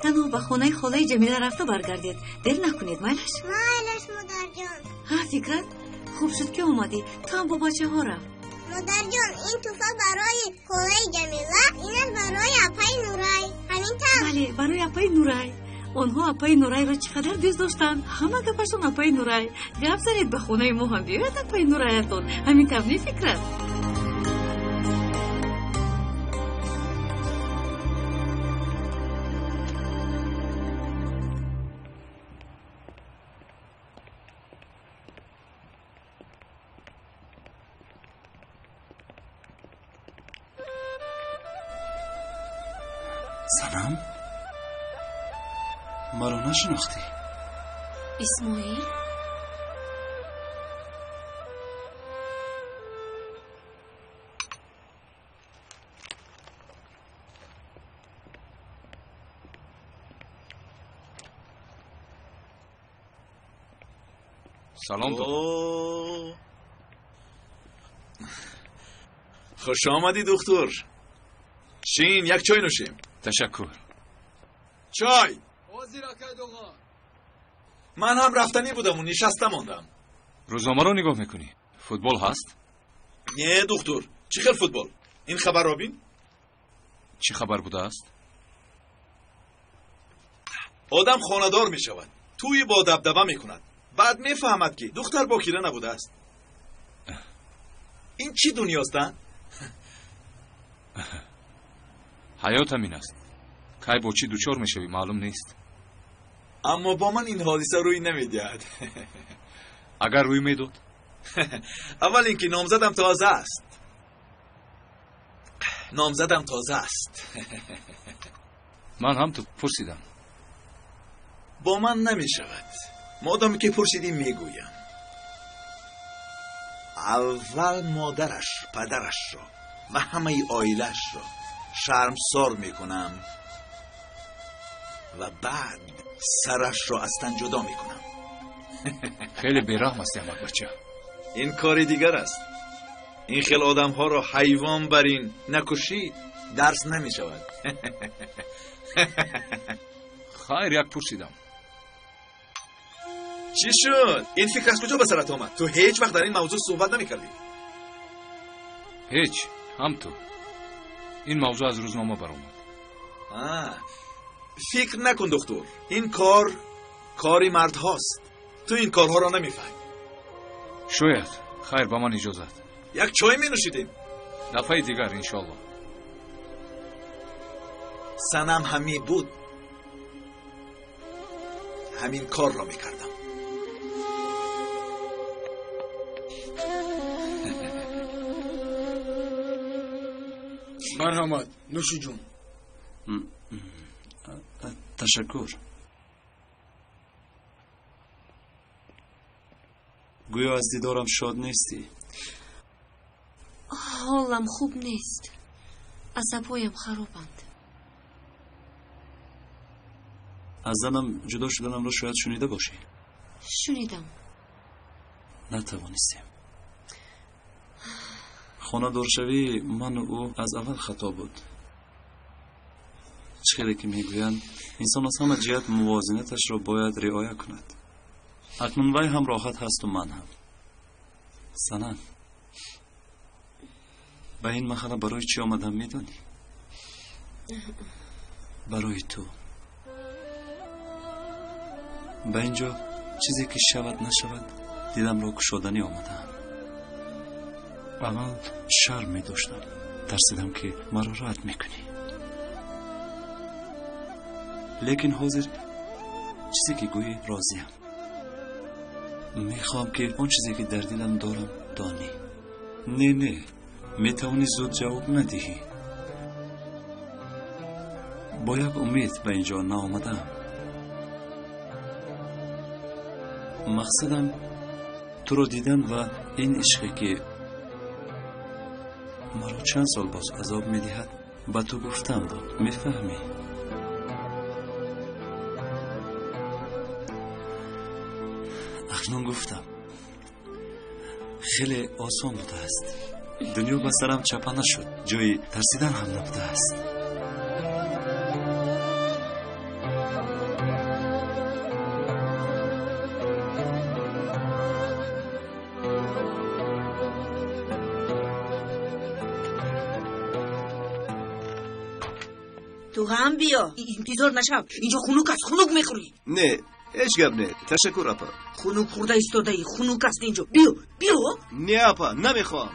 تنها به خانه خاله جمیله رفته برگردید. دل نکنید مایلش مادر جان. ها فکرت خوب شد که اومدی. تو هم با بچه ها رفت. مادر جان این توفه برای خاله جمیله، این برای اپای نورای. همین طور. بله برای اپای نورای. онҳо апаи Нурайро чӣ қадар дӯст доштанд. Ҳама гапашон апаи Нурай. Гап заред ба хонаи мо ҳам биёяд апаи Нурайатон. Ҳамин кам мефикрад. санам маро нашинохтӣ? исмоил سلام خوش آمدی دکتر. شین یک چای نوشیم. تشکر. چای. من هم رفتنی بودم و نشسته ماندم. روزنامه رو نگاه میکنی؟ فوتبال هست؟ نه دکتر. چی خیلی فوتبال؟ این خبر رو بین؟ چی خبر بوده است؟ آدم خانه‌دار می شود. توی با دبدبه می کند. بعد می فهمد که دختر باکیره نبوده است. این چی دنیاست؟ حیات همین است. کی با چی دوچار می شوی معلوم نیست. اما با من این حادثه روی نمیدهد. اگر روی میداد؟ اول اینکه نامزدم تازه است. من هم تو پرسیدم. با من نمی شود. مادامی که پرسیدی میگویم. اول مادرش، پدرش را و همه آیلش را شرمسار میکنم و بعد سرش را از تن جدا میکنم. خیلی بیرحم هستی احمد بچه. این کاری دیگر است. این خیل آدم ها را حیوان برین نکشی درس نمی شود. خیر یک پرسیدم. چی شد؟ این فکر از کجا به سرت آمد؟ تو هیچ وقت در این موضوع صحبت نمی کردی. هیچ، هم تو. این موضوع از روزنامه برآمد. فکر نکن دکتر. این کاری مرد هاست. تو این کارها را نمیفهمی. شاید. خیر با من اجازت. یک چای می نوشیدیم. دفعه دیگر انشالله. سنم همی بود. همین کار را می کردم. مرحمت نوشی جون. تشکر. گویا از دیدارم شاد نیستی. حالم خوب نیست. عصبایم خرابند. از زنم جدا شدنم را شاید شنیده باشی. شنیدم. نتوانستیم. خانه دار شوی من و او از اول خطا بود. چخیلی که میگویند انسان از همه جهت موازنتش را باید رعایت کند. اکنون وی هم راحت هست و من هم. سنن به این محله برای چی آمدم میدانی؟ برای تو. به اینجا چیزی که شود نشود دیدم را کشادنی آمدم. اول شرم می داشتم. ترسیدم که مرا رد میکنی. لیکن حاضر چیزی که گویی راضیم. میخوام که اون چیزی که در دلم دارم دانی. نه میتوانی زود جواب ندهی. با یک امید به اینجا نآمدم. مقصدم تو رو دیدن و این عشقی که مرا چند سال باز عذاب میدهد با تو گفتم بود. میفهمی؟ اکنون گفتم. خیلی آسان بوده است. دنیا به سرم چپه نشد. جای ترسیدن هم نبوده است. هم بیا انتظار نشو اینجا خنک است خنک میخوری نه هیچ گپ نه تشکر اپا خنک خورده ایستاده ای خنک است اینجا بیا نه اپا نمیخوام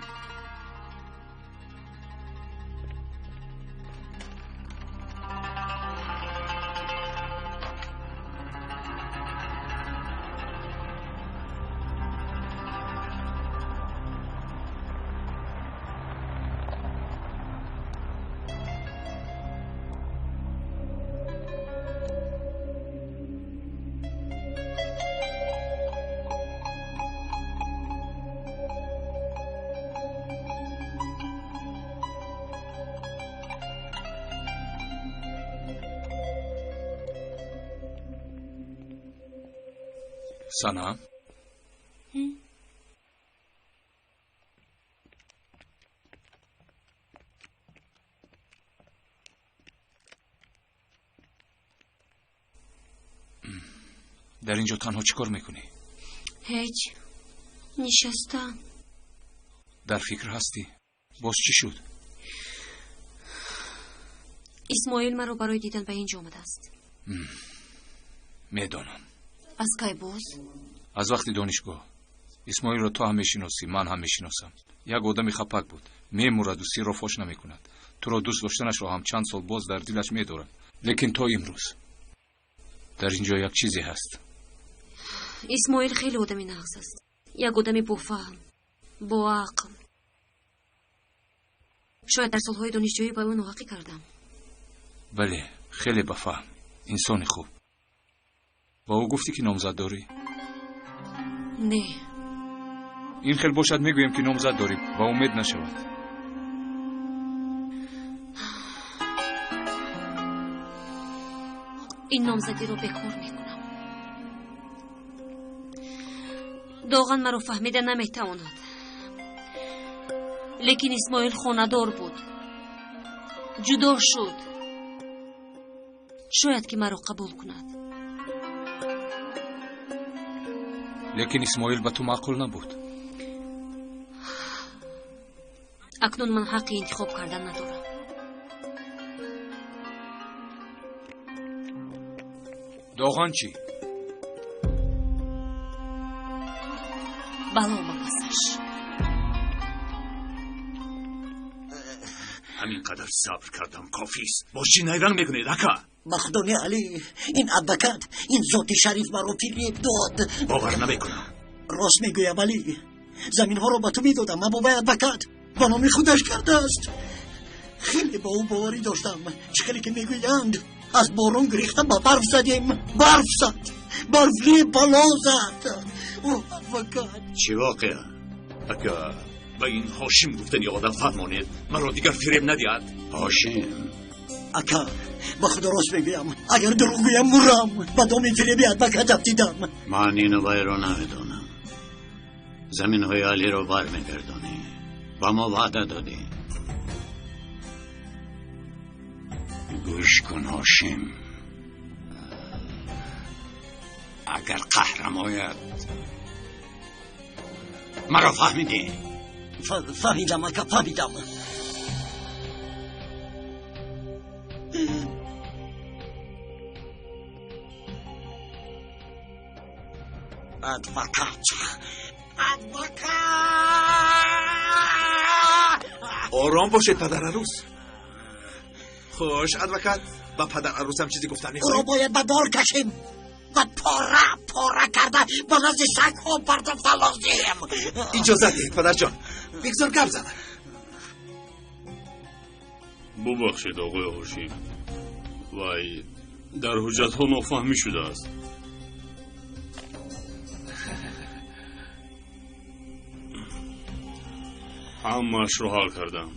سنا در اینجا تنها چیکار میکنی؟ هیچ نشستم در فکر هستی؟ باز چی شد؟ اسماعیل مرا برای دیدن به اینجا آمده است میدانم از کی باز؟ از وقتی دانشگاه اسماعیل را تو هم میشناسی من هم میشناسم یک آدمی خپک بود میمورد و سیر را فاش نمیکند تو را دوست داشتنش را هم چند سال باز در دلش میدارد لیکن تا امروز در اینجا یک چیزی هست اسماعیل خیلی آدمی نغز است یک آدمی با فهم با عقل شاید در سالهای دانشجویی با او ناحقی کردم بله خیلی بفهم انسان خوب با او گفتی که نامزد داری؟ نه این خیلی باشد میگویم که نامزد داری و امید نشود این نامزدی رو بکار میکنم داغن مرا فهمیده نمیتواند لیکن اسماعیل خانه‌دار بود جدا شد شاید که مرا قبول کند لیکن اسماعیل به تو معقول نبود اکنون من حق انتخاب کردن ندارم داغن چی؟ بلا بپسش همینقدر صبر کردم کافیست باشی نیرنگ میکنید اکا مخدومی علی این ادوکات این ذات شریف مرا فریب داد باور نمیکنم راست میگویم علی زمین ها رو به تو میدادم اما به ادوکات با نام خودش کرده است خیلی با او باوری داشتم چخیلی که میگویند از بارون گریختم با برف زدیم برف زد برفلی بالا زد او ادوکات چی واقعه اکا به این هاشم گفتنی آدم فرمانید مرا دیگر فریب ندید هاشم اکا با خدا راست بگویم اگر دروغ گویم مرم با دامی فریبی ادوکات افتیدم من اینو باید رو نمیدونم زمین های علی رو بر میگردانی با ما وعده دادی گوش کن هاشم اگر قهرم آید مرا فهمیدی فهمیدم اکا فهمیدم ادوکات آرام باشید پدر عروس خوش ادوکات با پدر عروسم چیزی گفتن میخوایی؟ او را باید به دار کشیم و پاره کرده با نزد سگ ها برد فلازیم اجازه دهید پدر جان بگذار گپ زنم ببخشید آقای هاشم وای در حجت ها نافهمی شده است همه‌اش رو حل کردم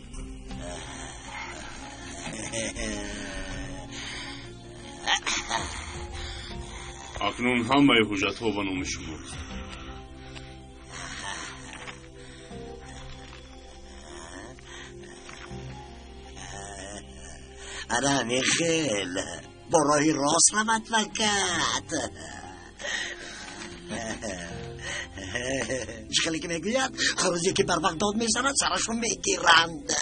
اکنون همه حجت ها به نام شماست اره خیل با راهی راست رود وقت خیلی که میگوید خروزی که بر وقت داد میزند سرشون میگیرند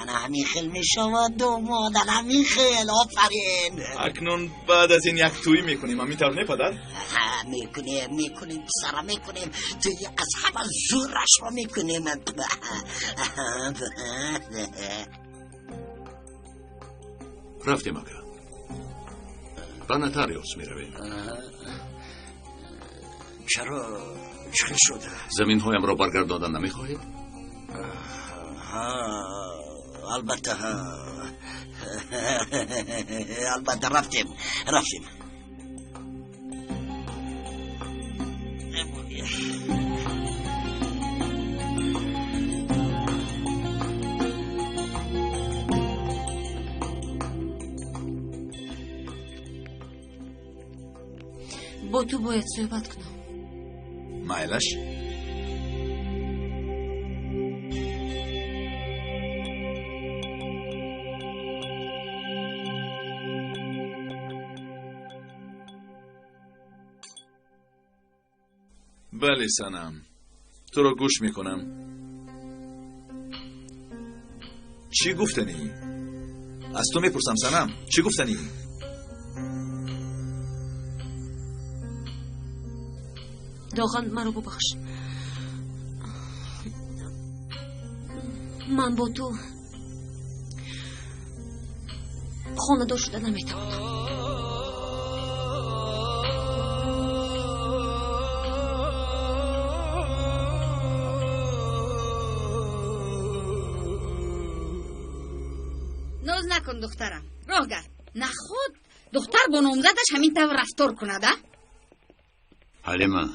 انا میخیل میشود دامادن میخیل آفرین. اکنون بعد از این یک تویی میکنیم هم میتونه پدر؟ میکنیم پسرم میکنیم توی از همه زورش رو میکنیم. رفتیم اکا به نتاریوس میرویم. چرا؟ چه شده؟ زمین هایم را برگرداندن نمیخواهید؟ البته رفتیم. با تو باید صحبت کنم. مایلش؟ بله سنم، تو را گوش میکنم. چی گفتنی؟ از تو میپرسم سنم، چی گفتنی؟ داغان مرا ببخش. من با تو خانه‌دار شده نمیتوانم. ناز نکن دخترم، راه گرد. نخود دختر با نامزدش همین طور رفتار کنده؟ حلیمه،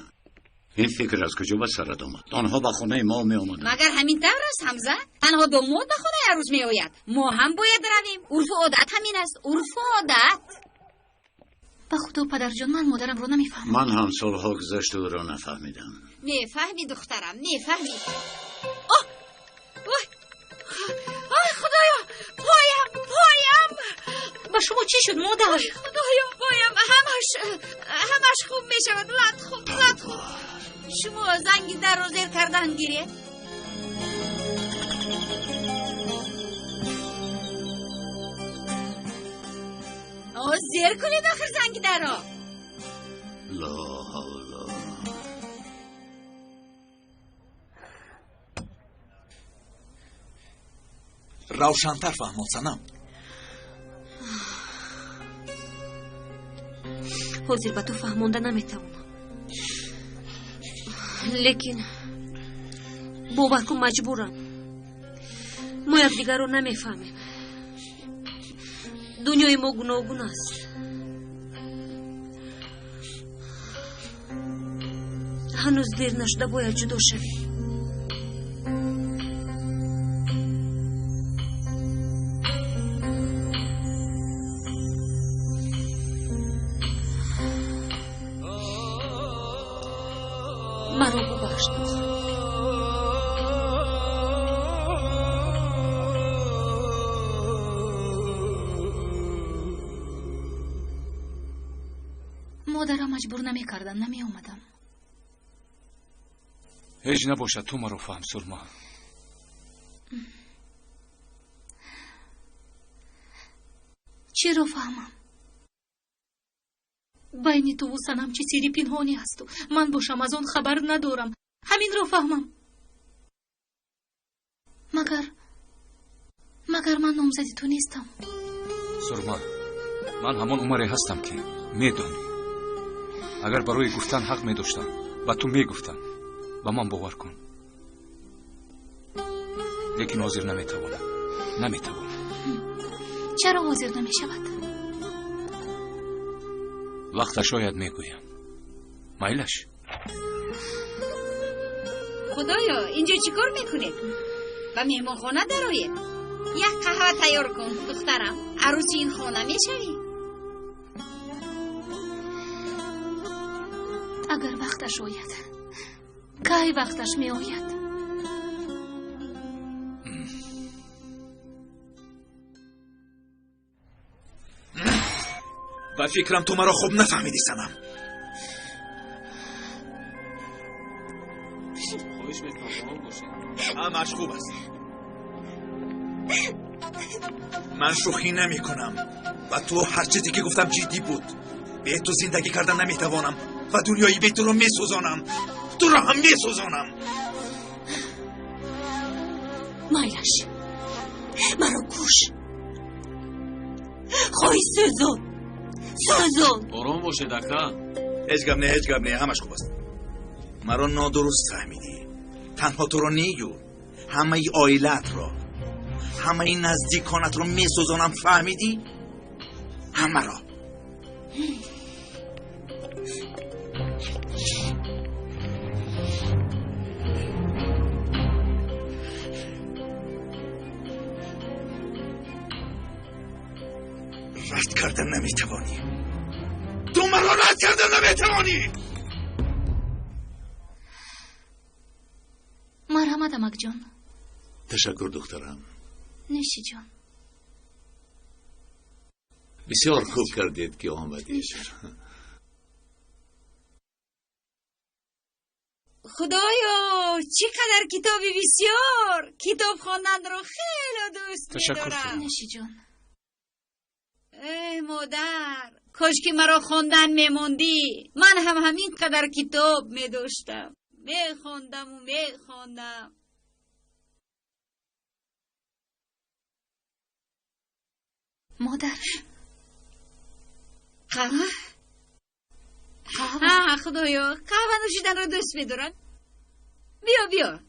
این فکر از کجا به سرت آمد؟ آنها به خونه ما می آمدن. مگر همین طور است حمزه؟ تنها داماد به خونه عروس می آید. ما هم باید رویم. عرف و عادت همین است. عرف و عادت. به خدا پدر جان، من مادرم رو نمیفهمم. من هم سالها گذشته او را نفهمیدم. میفهمی دخترم، میفهمی. آی خدایا، پایم. با شما چی شد مادر؟ خدایا پایم همش خوب میشود. لط خوب. شما زنگی در رو زیر کردن گیره؟ زیر کنید آخر زنگی در رو. لا حولا. روشن‌تر فهمون سنم. حاضر به تو فهمانده نمیتوانم، لیکن باور کن مجبورم. ما یکدیگر رو نمیفهمیم. دنیای ما گوناگون است. هنوز دیر نشده باید جدا شویم. مرا ببخش دختر. مادرم مجبور نمیکردن، نمی اومدم. هیچ نباشد، تو مرا فهم سرما. چی رو فهمم؟ بین تو و سنم چی سیری پنهانی هست و من باشم از آن خبر ندارم. همین رو فهمم. مگر من نامزدی تو نیستم. سرما، من همان عمری هستم که میدانی. اگر برای گفتن حق میداشتم و تو میگفتم، با من باور کن. لیکن حاضر نمیتوانم. چرا حاضر نمیشود؟ وقت شاید میگویم. مایلش. خدایا اینجا چی کار میکنید؟ و مهمان خانه درایید. یک قهوه تیار کن دخترم. عروسی این خانه میشوی. اگر وقتش آید. گاهی وقتش می آید. و فکرم تو مرا خوب نفهمیدی سنم. خواهش میکنم با ما باشید. همش خوب است. من شوخی نمی کنم و تو هر چیزی که گفتم جدی بود. به تو زندگی کردن نمیتوانم و دنیایی به تو رو میسوزانم. تو رو هم میسوزانم. مایلش مرا کش. خوی سوزون. آرام باشه دکتر. هیچ گپ نه همش خوب است. مرا نادرست فهمیدی. تنها تو رو نیو، همه ای آیلت را، همه ای نزدیکانت رو میسوزانم. فهمیدی؟ همه را. رد کردن نمیتوانی. تو مرا رد کردن نمیتوانی. مرحمت امک جان. تشکر دخترم. نشی جان. بسیار خوب کردید که آمدید. خدایا چقدر کتابی بسیار. کتاب خواندن رو خیلی دوست می‌دارم. نشی جان. ای مادر، کاش که مرا خواندن میموندی. من هم همین قدر کتاب میداشتم. میخواندم. مادر قهوه؟ خدایا قهوه نوشیدن رو دوست میدارم. بیا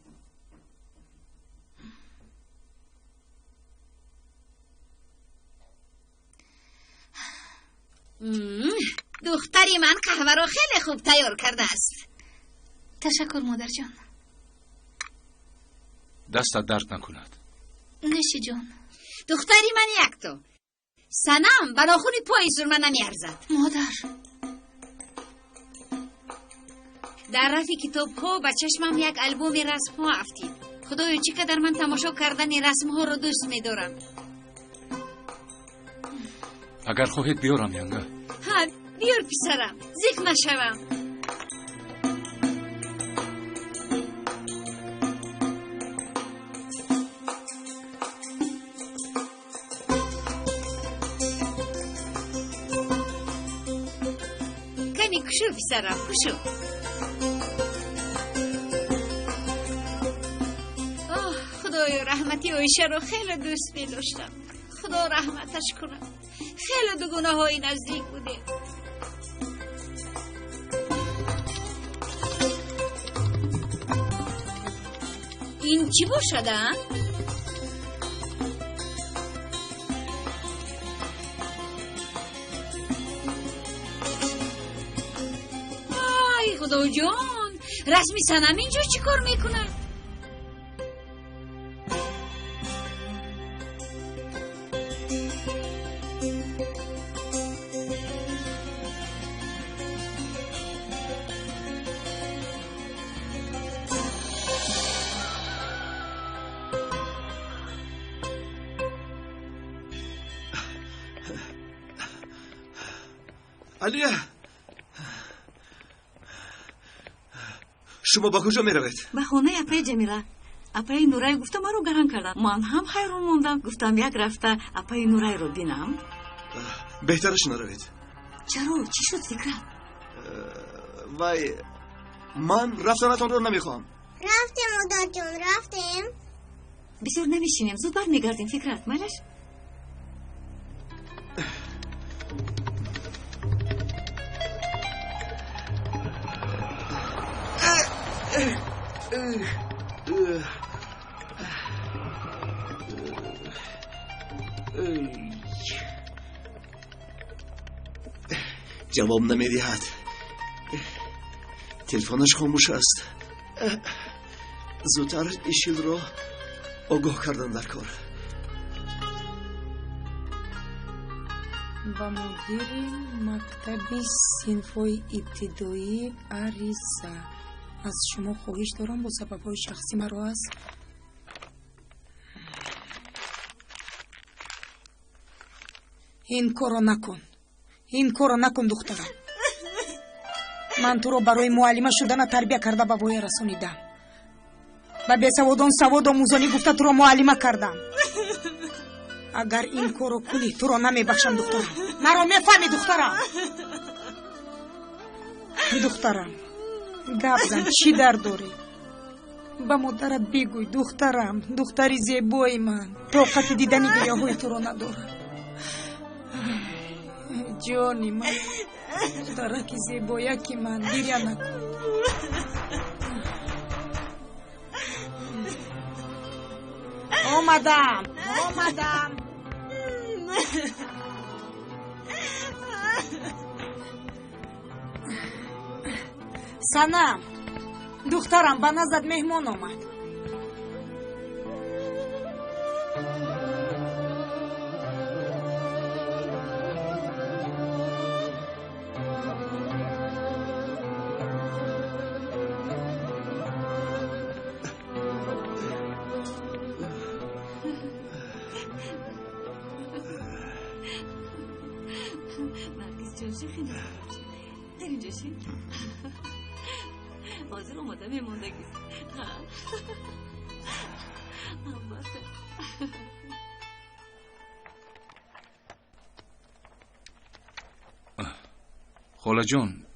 دختری من قهوه رو خیلی خوب تیار کرده است. تشکر مادر جان. دستت درد نکند. نشی جان. دختری من یک تو سنم بناخونی پای سرمه نمیارزد. مادر در رفی کتاب ها به چشمم یک البوم رسم ها افتید. خدایا چقدر من تماشا کردن رسم ها رو دوست میدارم. اگر خواهید بیارم ینگه. ها بیار پسرم، زیق نشوم. کمی کشو پسرم، کشو. خدایا رحمتی عایشه رو خیلی دوست می داشتم. خدا رحمتش کنه. خیلی دو گناه های نزدیک بوده. این چی باشده؟ آی خدا جان، رسمی سنم اینجا چی کار میکنه؟ علیه، شما با کجا می روید؟ به خانه اپای جمیله. اپای نورای گفته ما رو گران کردن. من هم حیران موندم. گفتم یک رفته اپای نورای رو بینم. بهترش نروید. چرا؟ چی شد فکرت؟ وای، من رفتنتون رو نمیخوام. رفتیم مادر جون، رفتیم. بسیار نمیشینیم، زود بر میگردیم. فکرت مالش؟ جواب نمیدهد. تلفنش خاموش است. زودتر ایشیل رو آگاه کردن در کار. با مدیر مکتب صنف‌های ابتدایی عریضه از شما خواهش دارم با سبب‌های شخصی مرا است این کارو نکن دخترم. من تو رو برای معلمه شدن تربیه کرده به وای رسونیدم. به بیسوادان سواد آموزانی گفته تو رو معلمه کردم. اگر این کارو کنی تو رو نمیبخشم دخترم. مرا میفهمی دخترم؟ دخترم گپ زن، چی درد داری؟ با مادرت بگوی دخترم، دختری زیبای من، طاقت دیدن گیاهای تو رو ندارم. جانی من، دخترک زیبایکی من، گریه نکن. آمدم. سنم دخترم به نزد مهمان آمد. حاضر اومده میموندگی خاله جان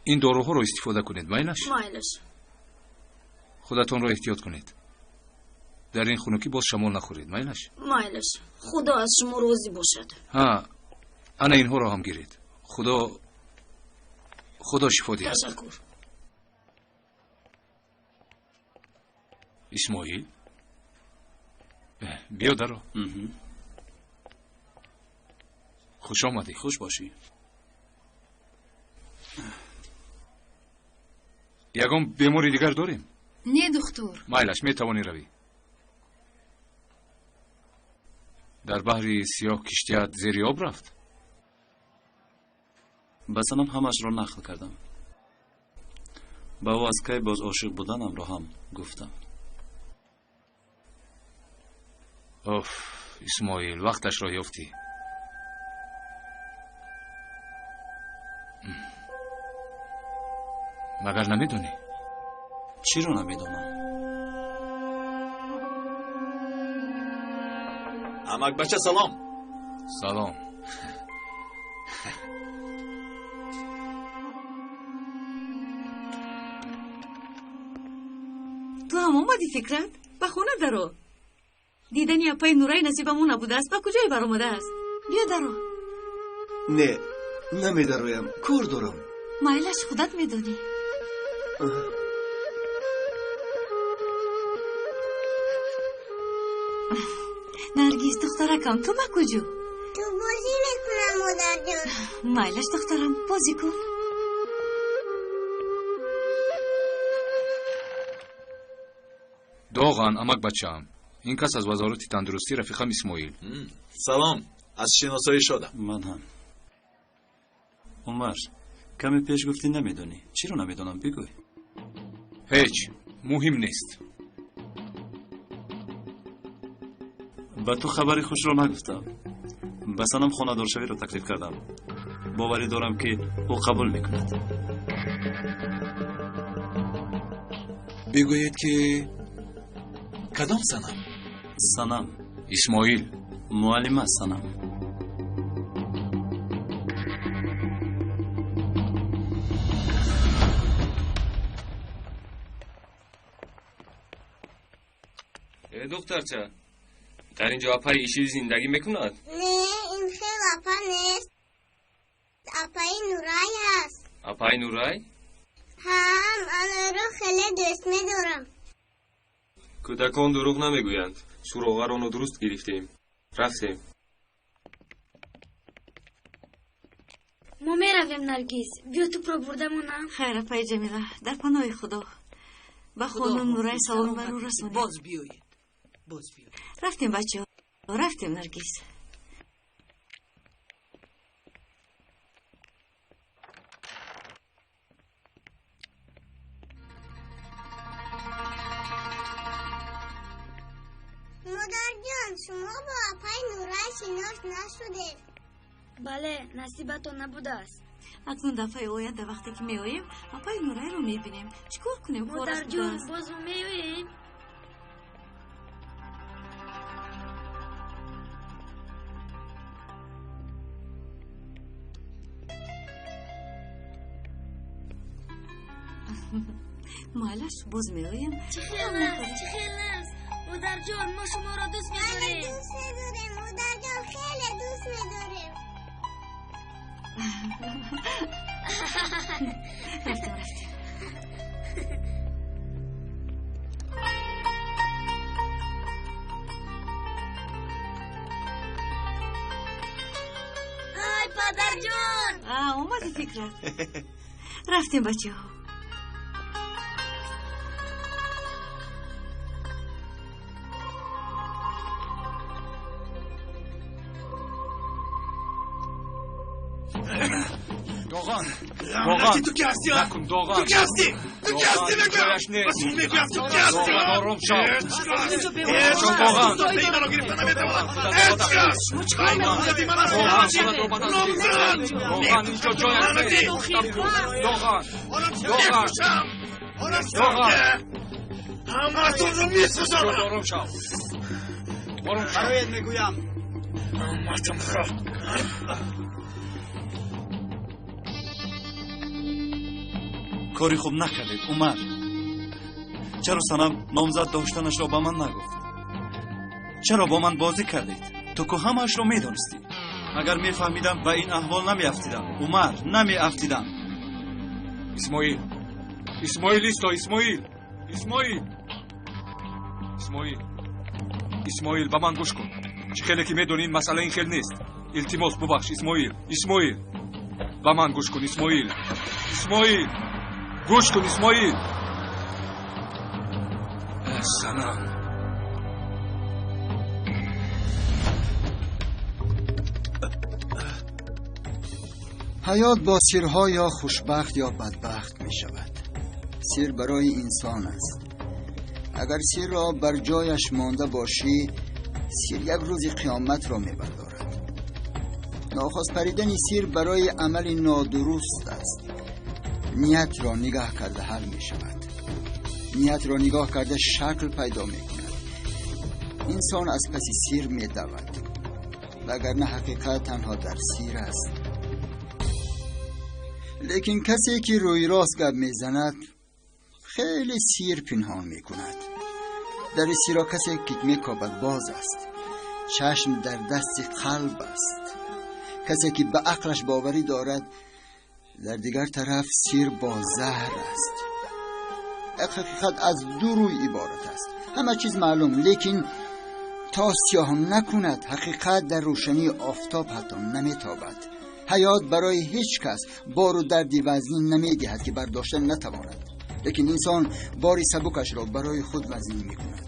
این داروها رو استفاده کنید مایلش. خودتون رو احتیاط کنید. در این خنکی باز شمال نخورید مایلش. خدا از شما راضی باشد. ها انا اینها رو هم گیرید. خدا شفا دهد. تشکر. اسماعیل بیا درو. خوش آمدی. خوش باشی. یگان بیماری دیگر داریم؟ نه دکتر. مایلش میتوانی روی. در بحر سیاه کشتیت زیر آب رفت. بسنم همش را نقل کردم. با او از کی باز عاشق بودنم را هم گفتم. اوف اسماعیل وقتش را یافتی. مگر نمیدونی؟ چی رو نمیدونم؟ عمک بچه سلام. سلام. تو هم آمدی فکرت؟ به خونه درو. دیدنی اپای نورای نصیبمون نبوده است. با کجای برآمده است؟ بیا درو. نه نمیدرویم، کار دارم. مایلش خودت میدونی. نرگیس دخترکم تو ما کجا؟ تو بازی میکنم مادر جان. مایلش دخترم بازی کن. داغن امک بچه‌ام. این کس از وزارت تندرستی رفیقم اسماعیل. سلام، از شناسایی شدم. من هم. عمر کمی پیش گفتی نمیدونی. چی رو نمیدونم بگوی. هیچ مهم نیست. با تو خبری خوش رو نگفتم. بسنم خانه دارشوی رو تکلیف کردم. باوری دارم که او قبول میکند. بگویید که کدام سنم؟ سنم اسماعیل. معلم سنم. دخترچه در اینجا اپای ایشی زندگی میکند؟ نه این خیلی اپا نیست. اپای نورای هست. اپای نورای؟ هم آن رو خیلی دوست میدارم. کودکان دروغ نمیگویند. سراغ رو درست گرفتیم. رفتیم. ما میرویم نرگیس. بیا تو پرو بردمونم. خیر اپای جمیله در پناه خدا. با خانم نورای سلام بر او رسونید. باز بیایید. رفتیم بچه ها. رفتیم نرگیس. مادر جان شما با اپای نورای شناس نشده؟ بله نصیبتون نبوده است. اکنون دفعه آینده وقتی که میاییم اپای نورای رو میبینیم. چیکار کنیم؟ مادر جان باز میاییم. مالش باز میایم. چه خیال است مادر جان، ما شما را دوست می‌داریم. دوست می‌داریم مادر جان، خیلی دوست می‌داریم. رفتیم. آی پدر جان. اومدی فکرت. رفتیم بچه ها. دوغان تو که هستی ها؟ نکن دوغان. تو که هستی بگم. بس میگویم تو که هستی ها؟ آروم شو. دوغان این منو گرفتن نمیتوانم. دوغان اینجا جایش نیست. دوغان همتون رو میسوزانم. آروم شو. برایت میگویم کاری خوب نکردید عمر. چرا صنم نامزد داشتنش را با من نگفت؟ چرا با من بازی کردید؟ تو که همش را میدانستی. اگر میفهمیدم به این احوال نمیافتیدم عمر، نمیافتیدم. اسماعیل است. اسماعیل با من گوش کن. چه خیلی که میدونی این مسئله این خیلی نیست. التماس ببخش اسماعیل با من گوش کن. اسماعیل گوش کن. اسماعیل صنم حیات با سیرها یا خوشبخت یا بدبخت می شود. سیر برای انسان است. اگر سیر را بر جایش مانده باشی، سیر یک روز قیامت را می بردارد. ناخواست پریدن سیر برای عمل نادرست است. نیت را نگاه کرده حل می شود. نیت را نگاه کرده شکل پیدا می کند. انسان از پس سیر می دود، وگرنه حقیقت تنها در سیر است. لیکن کسی که روی راست گپ می زند خیلی سیر پنهان می کند. در سیرا کسی که می کابد باز است. چشم در دست قلب است. کسی که به عقلش باوری دارد. در دیگر طرف سیر با زهر است. حقیقت از دو روی عبارت است. همه چیز معلوم، لیکن تا سیاه نکند حقیقت در روشنی آفتاب حتی نمیتابد. حیات برای هیچ کس بار و دردی وزنی نمیدهد که برداشتن نتواند، لیکن انسان باری سبکش را برای خود وزنی میکند.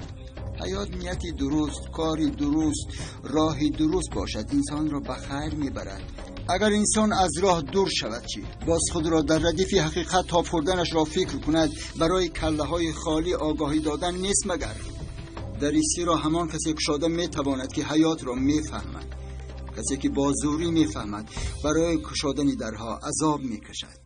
حیات نیتی درست، کاری درست، راهی درست باشد انسان را به خیر میبرد. اگر انسان از راه دور شود چی؟ باز خود را در ردیف حقیقت تاب خوردنش را فکر کند. برای کله های خالی آگاهی دادن نیست مگر. در ایسی را همان کسی کشاده میتواند که حیات را میفهمد. کسی که با زوری میفهمد برای کشادن درها عذاب میکشد.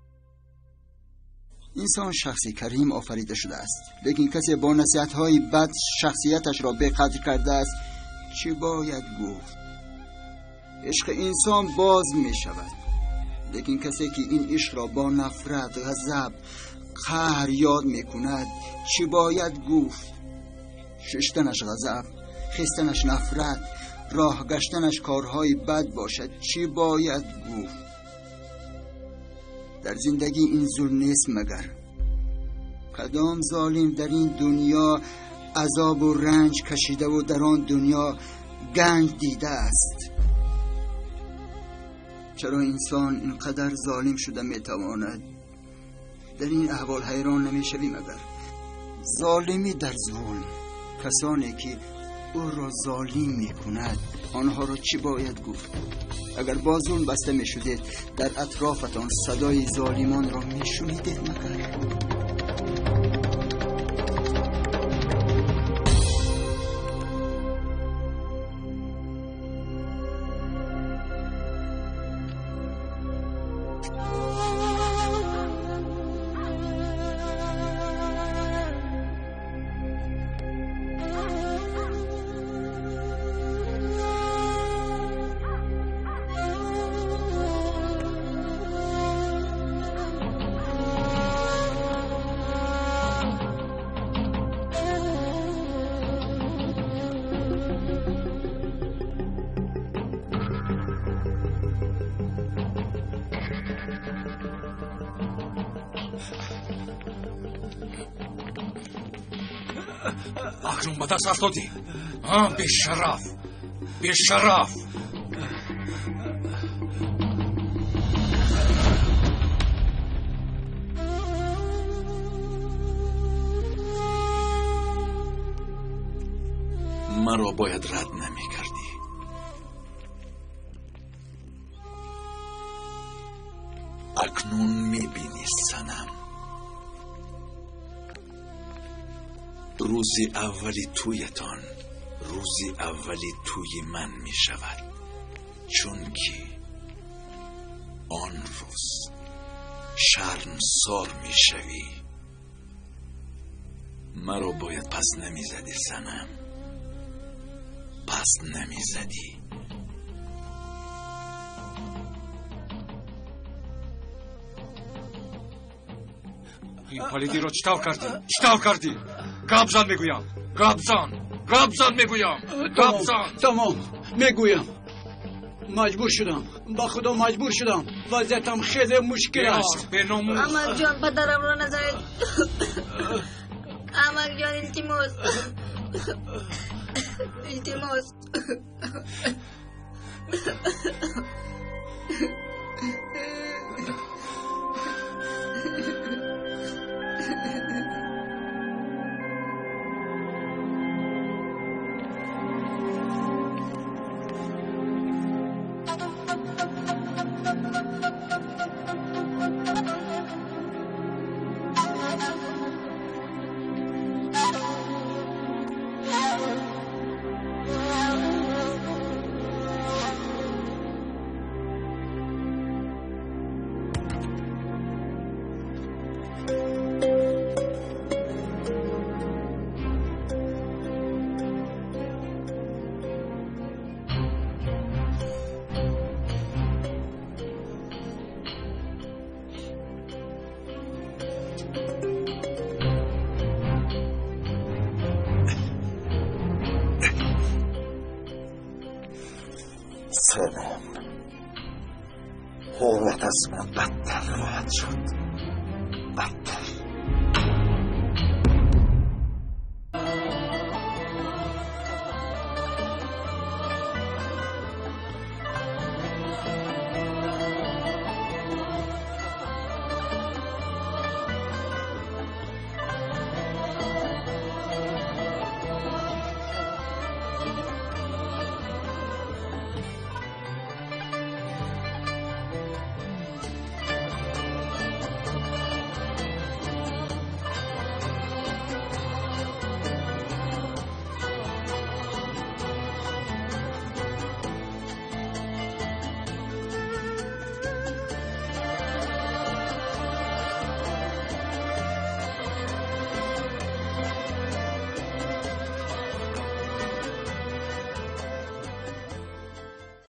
انسان شخصی کریم آفریده شده است، لیکن کسی با نصیحت‌های بد شخصیتش را بی‌قدر کرده است. چی باید گفت؟ عشق انسان باز میشود، لیکن کسی که این عشق را با نفرت، غضب، قهر یاد میکند چی باید گفت؟ ششتنش غضب، خستنش نفرت، راه گشتنش کارهای بد باشد چی باید گفت؟ در زندگی این ظلم نیست مگر. کدام ظالم در این دنیا عذاب و رنج کشیده و در آن دنیا گنج دیده است؟ چرا انسان اینقدر ظالم شده میتواند؟ در این احوال حیران نمیشوی مگر؟ ظالمی در ظلم، کسانی که او را ظالم میکند آنها را چی باید گفت؟ اگر با ظلم بسته میشدید در اطرافتان صدای ظالمان را میشنیدید مگر؟ اکنون به دست افتادی. بیشرف. مرا باید رد نمی کردی. اکنون می بینی صنم، روزی اولی تویتان روزی اولی توی من می شود، چون که آن روز شرمسار می شوی. مرا باید پس نمی زدی صنم، پس نمی زدی. این پلیدی رو چطور کردی؟ گابزان میگویم. تمام میگویم. مجبور شدم، با خدا مجبور شدم. وضعیتم خیلی مشکل است. احمق جان پدرم رو نزنید. احمق جان التماس. سلام، حالت از من بدتر خواهد شد.